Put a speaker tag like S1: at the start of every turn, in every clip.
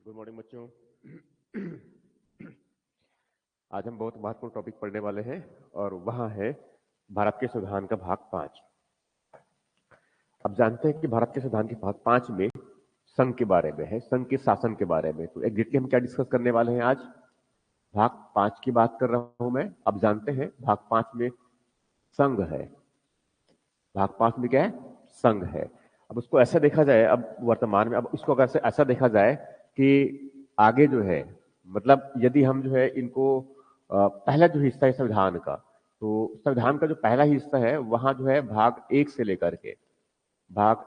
S1: Good morning बच्चों। आज हम बहुत महत्वपूर्ण टॉपिक पढ़ने वाले हैं और वह है भारत के संविधान का भाग 5। अब जानते हैं कि भारत के संविधान के भाग 5 में संघ के बारे में है, संघ के शासन के बारे में। तो एग्जैक्टली हम क्या डिस्कस करने वाले हैं आज? भाग 5 की बात कर रहा हूं मैं। अब जानते हैं भाग 5 में संघ है। भाग 5 में क्या है? संघ है। अब उसको ऐसा देखा जाए, अब वर्तमान में, अब इसको अगर ऐसा देखा जाए कि आगे जो है, मतलब यदि हम जो है इनको पहला जो हिस्सा है संविधान का, तो संविधान का जो पहला हिस्सा है वहां जो है भाग 1 से लेकर के, भाग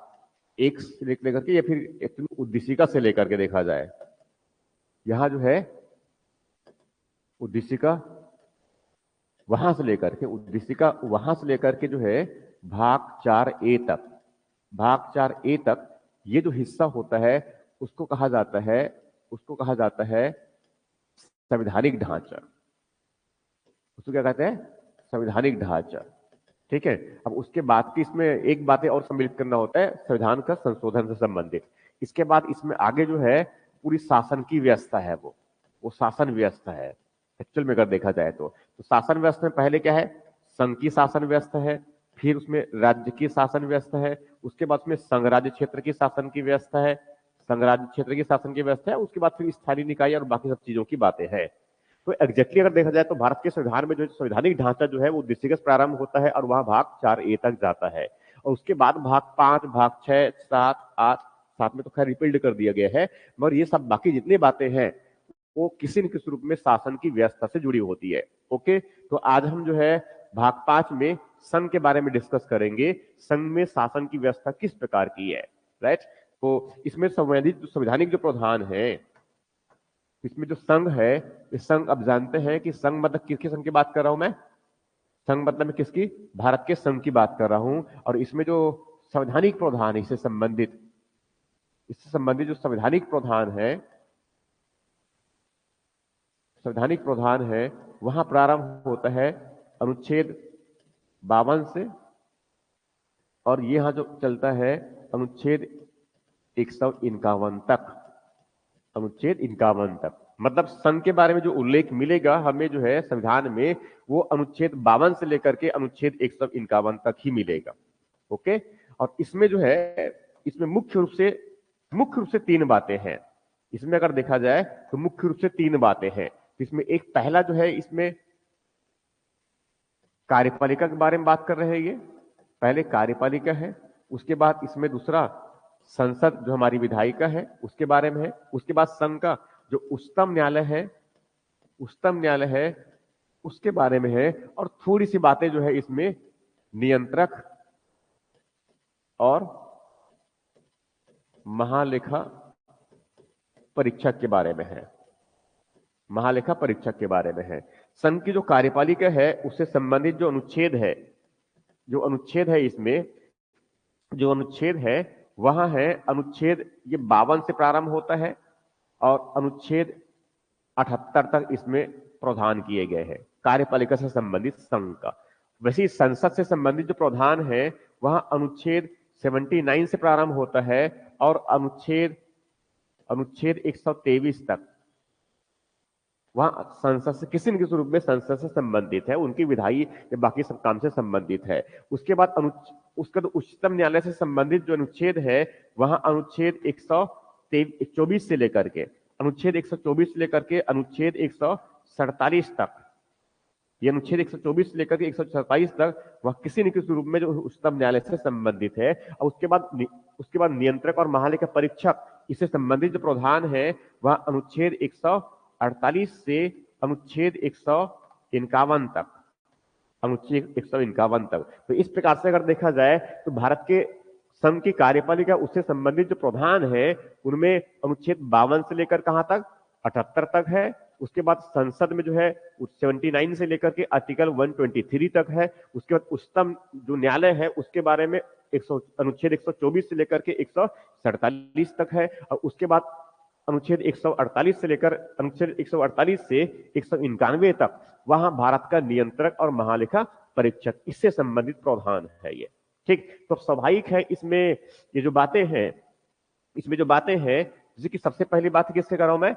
S1: 1 से लेकर के या फिर एक उद्देशिका से लेकर के देखा जाए, यहां जो है उद्देशिका वहां से लेकर के, उद्देशिका वहां से लेकर के जो है भाग 4A तक, भाग 4A तक ये जो हिस्सा होता है उसको कहा जाता है संवैधानिक ढांचा। उसको क्या कहते हैं? संवैधानिक ढांचा। ठीक है। अब उसके बाद की इसमें एक बातें और सम्मिलित करना होता है संविधान का संशोधन से संबंधित। इसके बाद इसमें आगे जो है पूरी शासन की व्यवस्था है, वो शासन व्यवस्था है एक्चुअल में अगर देखा जाए तो शासन व्यवस्था में पहले क्या है? संघ की शासन व्यवस्था है, फिर उसमें राज्य की शासन व्यवस्था है, उसके बाद उसमें संघ राज्य क्षेत्र की शासन की व्यवस्था है, संघ राज्य क्षेत्र की शासन की व्यवस्था है, उसके बाद फिर स्थानीय निकाय और बाकी सब चीजों की बातें हैं। तो एग्जैक्टली अगर देखा जाए तो भारत के संविधान में जो संवैधानिक ढांचा जो है वो उद्देशिका प्रारंभ होता है और वह भाग 4A तक जाता है, और उसके बाद भाग 5, भाग 6, 7, 8, 7 में तो खैर रिपील्ड कर दिया गया है, मगर ये सब बाकी जितनी बातें हैं वो किसी न किसी रूप में शासन की व्यवस्था से जुड़ी होती है। ओके, तो आज हम जो है भाग 5 में संघ के बारे में डिस्कस करेंगे। संघ में शासन की व्यवस्था किस प्रकार की है, राइट। तो इसमें संवैधानिक जो प्रावधान है, इसमें जो संघ है, इस संघ, अब जानते हैं कि संघ मतलब किसके संघ की बात कर रहा हूं मैं? संघ मतलब मैं किसकी? भारत के संघ की बात कर रहा हूं। और इसमें जो संवैधानिक प्रावधान है, इससे संबंधित जो संवैधानिक प्रावधान है, संवैधानिक प्रावधान है, वहां प्रारंभ होता है अनुच्छेद 52 से, और ये यहां जो चलता है अनुच्छेद 151 तक, अनुच्छेद 51 तक। मतलब संघ के बारे में जो उल्लेख मिलेगा हमें जो है संविधान में, वो अनुच्छेद 52 से लेकर के अनुच्छेद 151 तक ही मिलेगा। ओके, और इसमें जो है, इसमें मुख्य रूप से 3 बातें हैं। इसमें अगर देखा जाए तो मुख्य रूप से 3 बातें हैं। इसमें एक पहला जो है, इसमें कार्यपालिका के बारे में बात कर रहे हैं। ये पहले कार्यपालिका है, उसके बाद इसमें दूसरा संसद जो हमारी विधायिका है उसके बारे में है, उसके बाद संघ का जो उच्चतम न्यायालय है उसके बारे में है, और थोड़ी सी बातें जो है इसमें नियंत्रक और महालेखा परीक्षक के बारे में है, महालेखा परीक्षक के बारे में है। संघ की जो कार्यपालिका है उससे संबंधित जो अनुच्छेद है इसमें जो अनुच्छेद है वहां है अनुच्छेद, ये 52 से प्रारंभ होता है और अनुच्छेद 78 तक इसमें प्रावधान किए गए हैं कार्यपालिका से संबंधित संघ का। वैसे संसद से संबंधित जो प्रावधान है वहां अनुच्छेद 79 से प्रारंभ होता है और अनुच्छेद 123 तक वहां संसद से किसी न किसी रूप में संसद से संबंधित है, उनकी विधायी या बाकी सब काम से संबंधित है। उसके बाद उसका तो उच्चतम न्यायालय से संबंधित जो अनुच्छेद है वहां अनुच्छेद 124 से लेकर के अनुच्छेद 147 तक, ये अनुच्छेद 124 से लेकर के 147 तक वह किसी न किसी रूप में जो उच्चतम न्यायालय से संबंधित है। और उसके बाद नियंत्रक और महालेखा परीक्षक, इससे संबंधित जो प्रावधान है वह अनुच्छेद 148 से अनुच्छेद 151 तक, अनुच्छेद 151 तक। तो इस प्रकार से अगर देखा जाए तो भारत के संघ की कार्यपालिका उससे संबंधित जो प्रावधान है उनमें अनुच्छेद 52 से लेकर कहां तक? 78 तक है। उसके बाद संसद में जो है 79 से लेकर के आर्टिकल 123 तक है। उसके बाद उच्चतम जो न्यायालय है उसके बारे में अनुच्छेद 124 से लेकर के 147 तक है। और उसके बाद अनुच्छेद 148 से लेकर अनुच्छेद 148 से 191 तक वहां भारत का नियंत्रक और महालेखा परीक्षक, इससे संबंधित प्रावधान है ये। ठीक, तो स्वाभाविक है इसमें ये जो बातें हैं, जैसे कि सबसे पहली बात किससे कर रहा हूं मैं,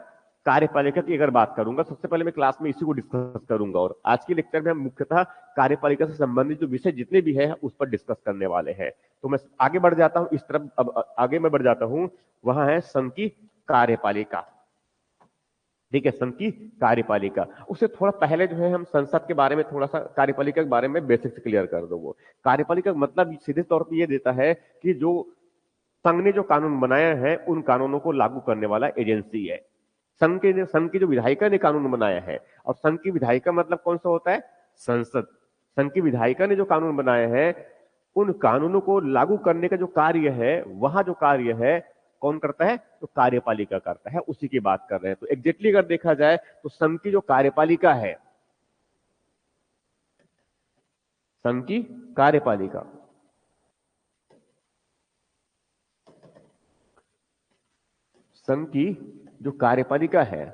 S1: कार्यपालिका की अगर बात करूंगा, सबसे पहले मैं क्लास में इसी को डिस्कस करूंगा और आज के लेक्चर में हम मुख्यतः कार्यपालिका से संबंधित जो विषय जितने भी है उस पर डिस्कस करने वाले हैं। तो मैं आगे बढ़ जाता हूं इस तरफ, अब आगे मैं बढ़ जाता हूं, वहां है संघ की कार्यपालिका। ठीक है, संघ की कार्यपालिका। उससे थोड़ा पहले जो है हम संसद के बारे में थोड़ा सा, कार्यपालिका के बारे में बेसिक्स क्लियर कर दो। वो कार्यपालिका का मतलब सीधे तौर पर यह देता है कि जो संघ ने जो कानून बनाया है उन कानूनों को लागू करने वाला एजेंसी है। संघ की जो विधायिका ने कानून बनाया है, और संघ की विधायिका मतलब कौन सा होता है, संसद। संघ की विधायिका ने जो कानून बनाया है उन कानूनों को लागू करने का जो कार्य है, वहां जो कार्य है कौन करता है, तो कार्यपालिका करता है, उसी की बात कर रहे हैं। तो एग्जैक्टली अगर देखा जाए तो संघ की जो कार्यपालिका है, संघ की कार्यपालिका, संघ की जो कार्यपालिका है,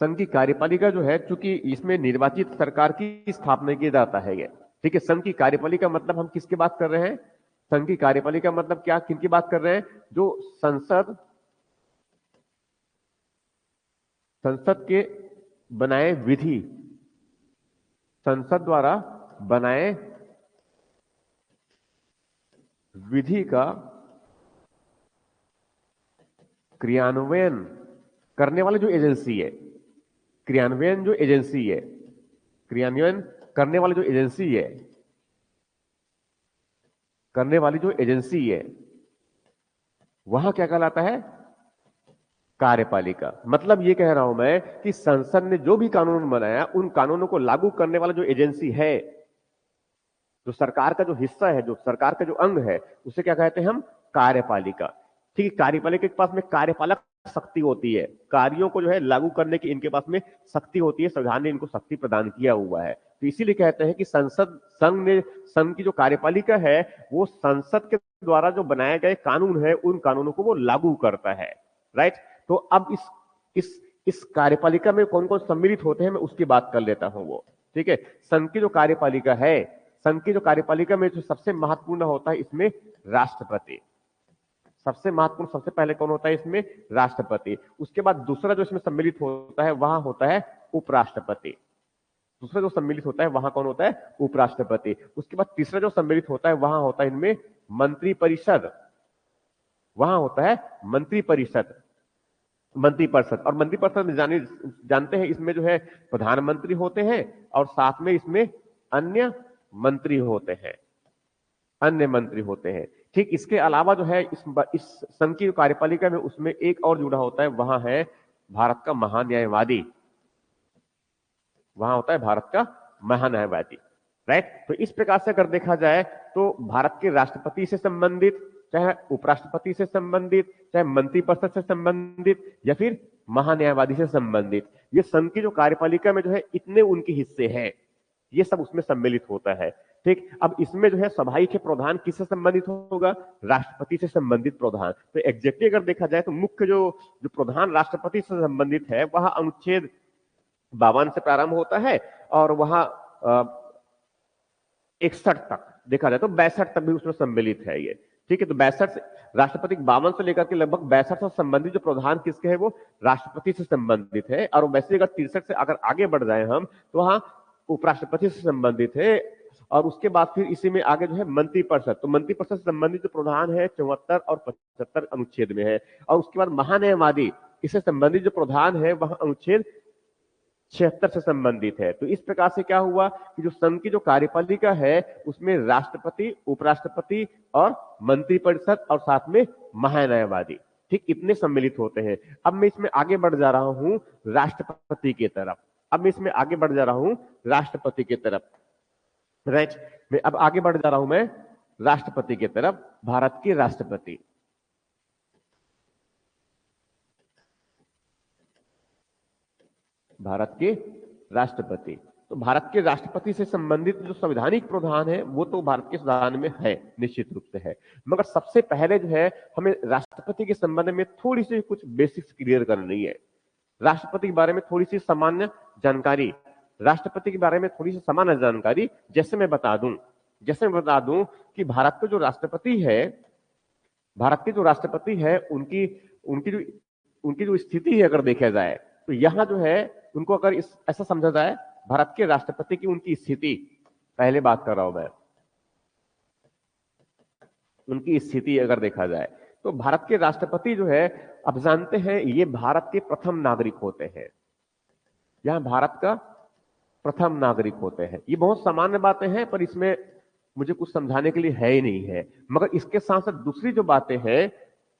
S1: संघ की कार्यपालिका जो है, चूंकि इसमें निर्वाचित सरकार की स्थापना किया जाता है ये। ठीक है, संघ की कार्यपालिका मतलब हम किसकी बात कर रहे हैं, संघ की कार्यपालिका मतलब क्या, किनकी बात कर रहे हैं, जो संसद, संसद के बनाए विधि, संसद द्वारा बनाए विधि का क्रियान्वयन करने वाली जो एजेंसी है, क्रियान्वयन जो एजेंसी है, क्रियान्वयन करने वाली जो एजेंसी है, करने वाली जो एजेंसी है, वहां क्या कहलाता है, कार्यपालिका। मतलब ये कह रहा हूं मैं कि संसद ने जो भी कानून बनाया उन कानूनों को लागू करने वाला जो एजेंसी है, जो सरकार का जो हिस्सा है, जो सरकार का जो अंग है, उसे क्या कहते हैं हम, कार्यपालिका। ठीक है, कार्यपालिका के पास में कार्यपालक शक्ति होती है, कार्यों को जो है लागू करने की इनके पास में शक्ति होती है, संविधान ने इनको शक्ति प्रदान किया हुआ है। तो इसीलिए कहते हैं कि संघ की जो कार्यपालिका है वो संसद के द्वारा जो बनाए गए कानून है उन कानूनों को वो लागू करता है। राइट। तो अब इस कार्यपालिका में कौन कौन सम्मिलित होते हैं मैं उसकी बात कर लेता हूं वो। ठीक है, संघ की जो कार्यपालिका है, संघ की जो कार्यपालिका में जो सबसे महत्वपूर्ण होता है इसमें राष्ट्रपति, सबसे महत्वपूर्ण, सबसे पहले कौन होता है इसमें, राष्ट्रपति। उसके बाद दूसरा जो इसमें सम्मिलित होता है वहां होता है उपराष्ट्रपति, दूसरा जो सम्मिलित होता है वहां कौन होता है, उपराष्ट्रपति। उसके बाद तीसरा जो सम्मिलित होता है वहां होता है इनमें मंत्रिपरिषद, वहां होता है मंत्रिपरिषद, मंत्रिपरिषद। और मंत्रिपरिषद में जानते हैं इसमें जो है प्रधानमंत्री होते हैं और साथ में इसमें अन्य मंत्री होते हैं, अन्य मंत्री होते हैं। ठीक, इसके अलावा जो है इस संघ की कार्यपालिका में उसमें एक और जुड़ा होता है, वहां है भारत का महान्यायवादी, वहां होता है भारत का महान्यायवादी। राइट। तो इस प्रकार से अगर देखा जाए तो भारत के राष्ट्रपति से संबंधित, चाहे उपराष्ट्रपति से संबंधित, चाहे मंत्रिपरिषद से संबंधित, या फिर महान्यायवादी से संबंधित, ये संघ की जो कार्यपालिका में जो है इतने उनके हिस्से हैं, ये सब उसमें सम्मिलित होता है। ठीक, अब इसमें जो है सभाई के प्रधान किससे संबंधित होगा, राष्ट्रपति से संबंधित प्रधान। तो एग्जैक्टली अगर देखा जाए तो मुख्य जो जो प्रधान राष्ट्रपति से संबंधित है वह अनुच्छेद 52 से प्रारंभ होता है और वहां 61 तक देखा जाए तो 62 तक भी उसमें सम्मिलित है ये। ठीक है, तो 62 से राष्ट्रपति 52 से लेकर के लगभग 62 से संबंधित जो प्रधान किसके है, वो राष्ट्रपति से संबंधित है। और वैसे अगर 63 से अगर आगे बढ़ जाए हम तो वहां उपराष्ट्रपति से संबंधित है। और उसके बाद फिर इसी में आगे जो है मंत्रिपरिषद, तो मंत्रिपरिषद से संबंधित जो प्रधान है 74 और 75 अनुच्छेद में है। और उसके बाद महान्यायवादी, इससे संबंधित जो प्रधान है वह अनुच्छेद 76 से संबंधित है। तो इस प्रकार से क्या हुआ कि जो संघ की जो कार्यपालिका है उसमें राष्ट्रपति, उपराष्ट्रपति और मंत्रिपरिषद और साथ में महान्यायवादी, ठीक, इतने सम्मिलित होते हैं। अब मैं इसमें आगे बढ़ जा रहा हूं राष्ट्रपति की तरफ, अब मैं इसमें आगे बढ़ जा रहा हूं राष्ट्रपति की तरफ। राइट, मैं अब आगे बढ़ जा रहा हूं मैं राष्ट्रपति की तरफ, भारत के राष्ट्रपति। भारत के राष्ट्रपति, तो भारत के राष्ट्रपति से संबंधित जो संवैधानिक प्रावधान है वो तो भारत के संविधान में है, निश्चित रूप से है। मगर सबसे पहले जो है हमें राष्ट्रपति के संबंध में थोड़ी सी कुछ बेसिक्स क्लियर करनी है। राष्ट्रपति के बारे में थोड़ी सी सामान्य जानकारी, राष्ट्रपति के बारे में थोड़ी सी सामान्य जानकारी जैसे मैं बता दूं कि भारत का जो राष्ट्रपति है भारत के जो राष्ट्रपति है उनकी उनकी जो स्थिति है अगर देखा जाए तो यहां जो है उनको अगर ऐसा समझा जाए भारत के राष्ट्रपति की उनकी स्थिति, पहले बात कर रहा हूं मैं, उनकी स्थिति अगर देखा जाए तो भारत के राष्ट्रपति जो है, अब जानते हैं ये भारत के प्रथम नागरिक होते हैं। यहां भारत का प्रथम नागरिक होते हैं। ये बहुत सामान्य बातें हैं पर इसमें मुझे कुछ समझाने के लिए है ही नहीं है, मगर इसके साथ साथ दूसरी जो बातें हैं,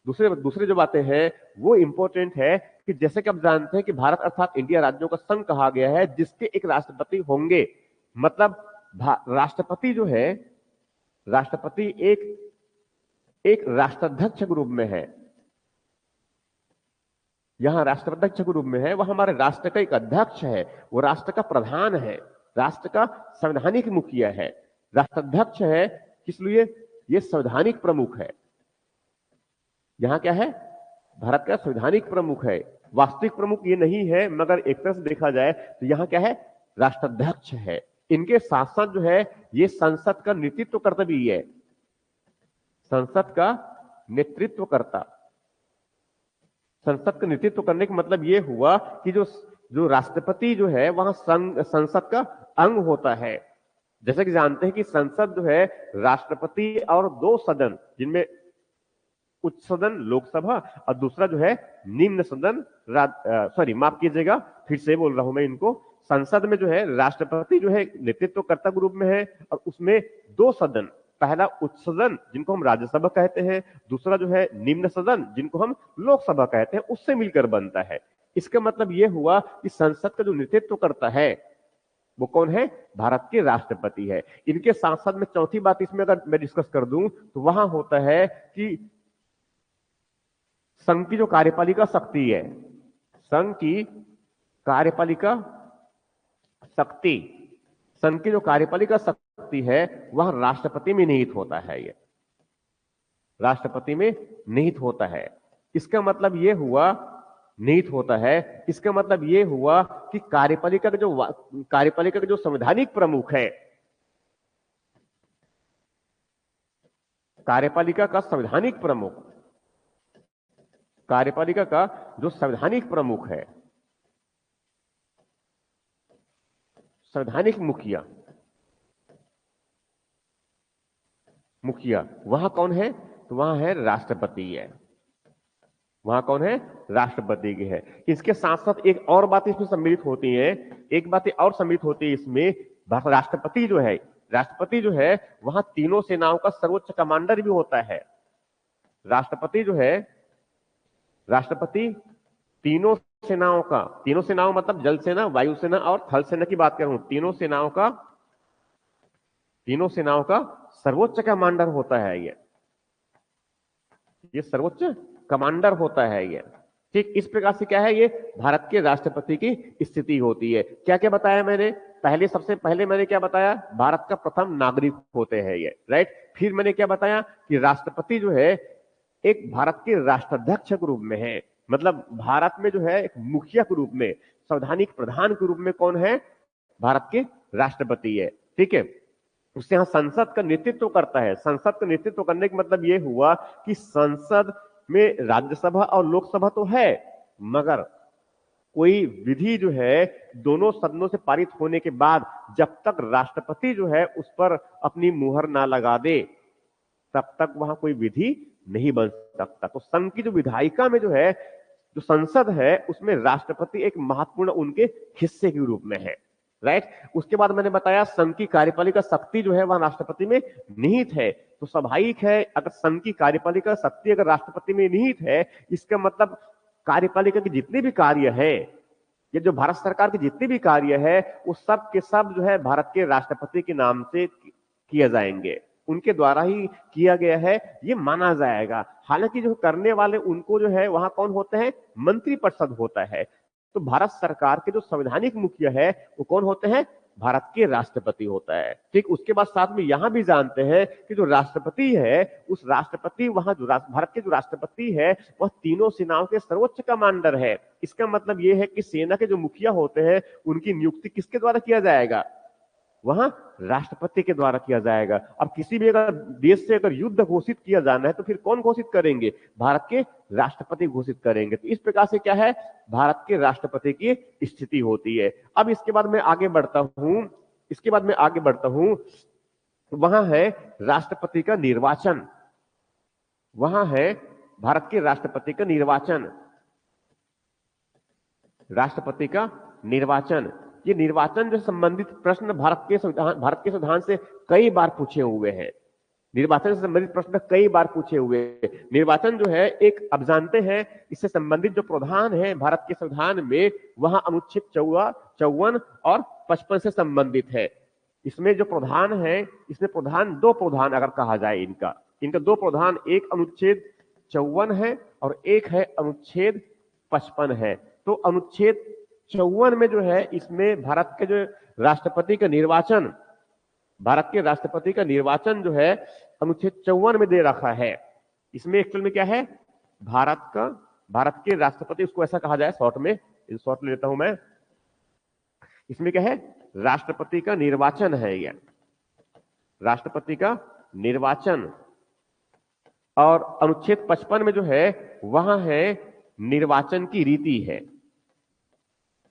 S1: दूसरे जो बातें हैं वो इंपॉर्टेंट है कि जैसे कि आप जानते हैं कि भारत अर्थात इंडिया राज्यों का संघ कहा गया है जिसके एक राष्ट्रपति होंगे। मतलब राष्ट्रपति जो है, राष्ट्रपति एक राष्ट्राध्यक्ष के रूप में है। यहां राष्ट्राध्यक्ष के रूप में है, वह हमारे राष्ट्र का एक अध्यक्ष है, वो राष्ट्र का प्रधान है, राष्ट्र का संवैधानिक मुखिया है। राष्ट्राध्यक्ष है इसलिए ये संवैधानिक प्रमुख है। यहां क्या है, भारत का संवैधानिक प्रमुख है, वास्तविक प्रमुख ये नहीं है, मगर एक तरह से देखा जाए तो यहां क्या है, राष्ट्राध्यक्ष है। इनके साथ साथ जो है ये संसद का नेतृत्व करता भी है, संसद का नेतृत्व करता। संसद का नेतृत्व करने का मतलब यह हुआ कि जो राष्ट्रपति जो है वहां संसद का अंग होता है। जैसे कि जानते हैं कि संसद जो है राष्ट्रपति और दो सदन, जिनमें उच्च सदन लोकसभा और दूसरा जो है निम्न सदन, सॉरी माफ कीजिएगा फिर से बोल रहा हूं मैं इनको, संसद में जो है राष्ट्रपति जो है नेतृत्वकर्ता के रूप में है और उसमें दो सदन, पहला उच्च सदन जिनको हम राज्यसभा कहते हैं, दूसरा जो है निम्न सदन जिनको हम लोकसभा कहते हैं, उससे मिलकर बनता है। इसका मतलब यह हुआ कि संसद का जो नेतृत्व करता है वो कौन है, भारत के राष्ट्रपति है। इनके साथ साथ में चौथी बात इसमें अगर मैं डिस्कस कर दूं तो वहां होता है कि संघ की जो कार्यपालिका शक्ति है, संघ की कार्यपालिका शक्ति, संघ की जो कार्यपालिका शक्ति है वह राष्ट्रपति में निहित होता है, ये राष्ट्रपति में निहित होता है। इसका मतलब यह हुआ, निहित होता है, इसका मतलब यह हुआ कि कार्यपालिका का जो संवैधानिक प्रमुख है, कार्यपालिका का संवैधानिक प्रमुख, कार्यपालिका का जो संवैधानिक प्रमुख है, संवैधानिक मुखिया, वहां कौन है, तो वहां है राष्ट्रपति है, वहां कौन है, राष्ट्रपति की है। इसके साथ साथ एक और बात इसमें सम्मिलित होती है, एक बात और सम्मिलित होती है इसमें, राष्ट्रपति जो है वहां तीनों सेनाओं का सर्वोच्च कमांडर भी होता है। राष्ट्रपति जो है, राष्ट्रपति तीनों सेनाओं मतलब जल सेना, वायु सेना और थल सेना की बात कर रहा हूं, तीनों सेनाओं का सर्वोच्च कमांडर होता है ये सर्वोच्च कमांडर होता है ये। ठीक इस प्रकार से क्या है, ये भारत के राष्ट्रपति की स्थिति होती है। क्या क्या बताया मैंने, सबसे पहले मैंने क्या बताया, भारत का प्रथम नागरिक होते हैं ये, राइट। फिर मैंने क्या बताया कि राष्ट्रपति जो है एक भारत के राष्ट्राध्यक्ष के रूप में है, मतलब भारत में जो है एक मुखिया के रूप में, संवैधानिक प्रधान के रूप में कौन है, भारत के राष्ट्रपति है। ठीक है, उससे यहां संसद का नेतृत्व करता है। संसद का नेतृत्व करने का मतलब यह हुआ कि संसद में राज्यसभा और लोकसभा तो है, मगर कोई विधि जो है दोनों सदनों से पारित होने के बाद जब तक राष्ट्रपति जो है उस पर अपनी मुहर ना लगा दे तब तक वहां कोई विधि नहीं बन सकता। तो संघ की जो विधायिका में जो है, जो संसद है, उसमें राष्ट्रपति एक महत्वपूर्ण उनके हिस्से के रूप में है, राइट। उसके बाद मैंने बताया संघ की कार्यपालिका शक्ति जो है वह राष्ट्रपति में निहित है। तो स्वाभाविक है अगर संघ की कार्यपालिका शक्ति अगर राष्ट्रपति में निहित है, इसका मतलब कार्यपालिका के जितने भी कार्य है, ये जो भारत सरकार के जितने भी कार्य है, वो सब के सब जो है भारत के राष्ट्रपति के नाम से किए जाएंगे, उनके द्वारा ही किया गया है ये माना जाएगा। हालांकि जो करने वाले उनको जो है वहां कौन होते हैं, मंत्रिपरिषद होता है। तो भारत सरकार के जो संवैधानिक मुखिया है वो कौन होते हैं, भारत के राष्ट्रपति होता है। ठीक, उसके बाद साथ में यहां भी जानते हैं कि जो राष्ट्रपति है, उस राष्ट्रपति वहां जो भारत के जो राष्ट्रपति है वह तीनों सेनाओं के सर्वोच्च कमांडर है। इसका मतलब यह है कि सेना के जो मुखिया होते हैं उनकी नियुक्ति किसके द्वारा किया जाएगा, वहां राष्ट्रपति के द्वारा किया जाएगा। अब किसी भी अगर देश से अगर युद्ध घोषित किया जाना है तो फिर कौन घोषित करेंगे? भारत के राष्ट्रपति घोषित करेंगे। तो इस प्रकार से क्या है, भारत के राष्ट्रपति की स्थिति होती है। अब इसके बाद मैं आगे बढ़ता हूं, वहां है राष्ट्रपति का निर्वाचन। वहां है भारत के राष्ट्रपति का निर्वाचन। राष्ट्रपति का निर्वाचन, ये निर्वाचन जो संबंधित प्रश्न भारत के संविधान से कई बार पूछे हुए हैं। निर्वाचन से संबंधित प्रश्न कई बार पूछे हुए हैं। निर्वाचन जो है एक, आप जानते हैं, इससे संबंधित जो प्रावधान है भारत के संविधान में, वहां अनुच्छेद 54 और 55 से संबंधित है। इसमें जो प्रावधान है, इसमें प्रावधान, दो प्रावधान अगर कहा जाए इनका दो प्रावधान, एक अनुच्छेद 54 है और एक है अनुच्छेद 55 है। तो अनुच्छेद 54 में जो है, इसमें भारत के जो राष्ट्रपति का निर्वाचन, भारत के राष्ट्रपति का निर्वाचन जो है अनुच्छेद 54 में दे रखा है। इसमें एक्चुअल में क्या है, भारत के राष्ट्रपति, उसको ऐसा कहा जाए शॉर्ट में, शॉर्ट ले लेता हूं मैं, इसमें क्या है, राष्ट्रपति का निर्वाचन है। यह राष्ट्रपति का निर्वाचन। और अनुच्छेद 55 में जो है, वहां है निर्वाचन की रीति है,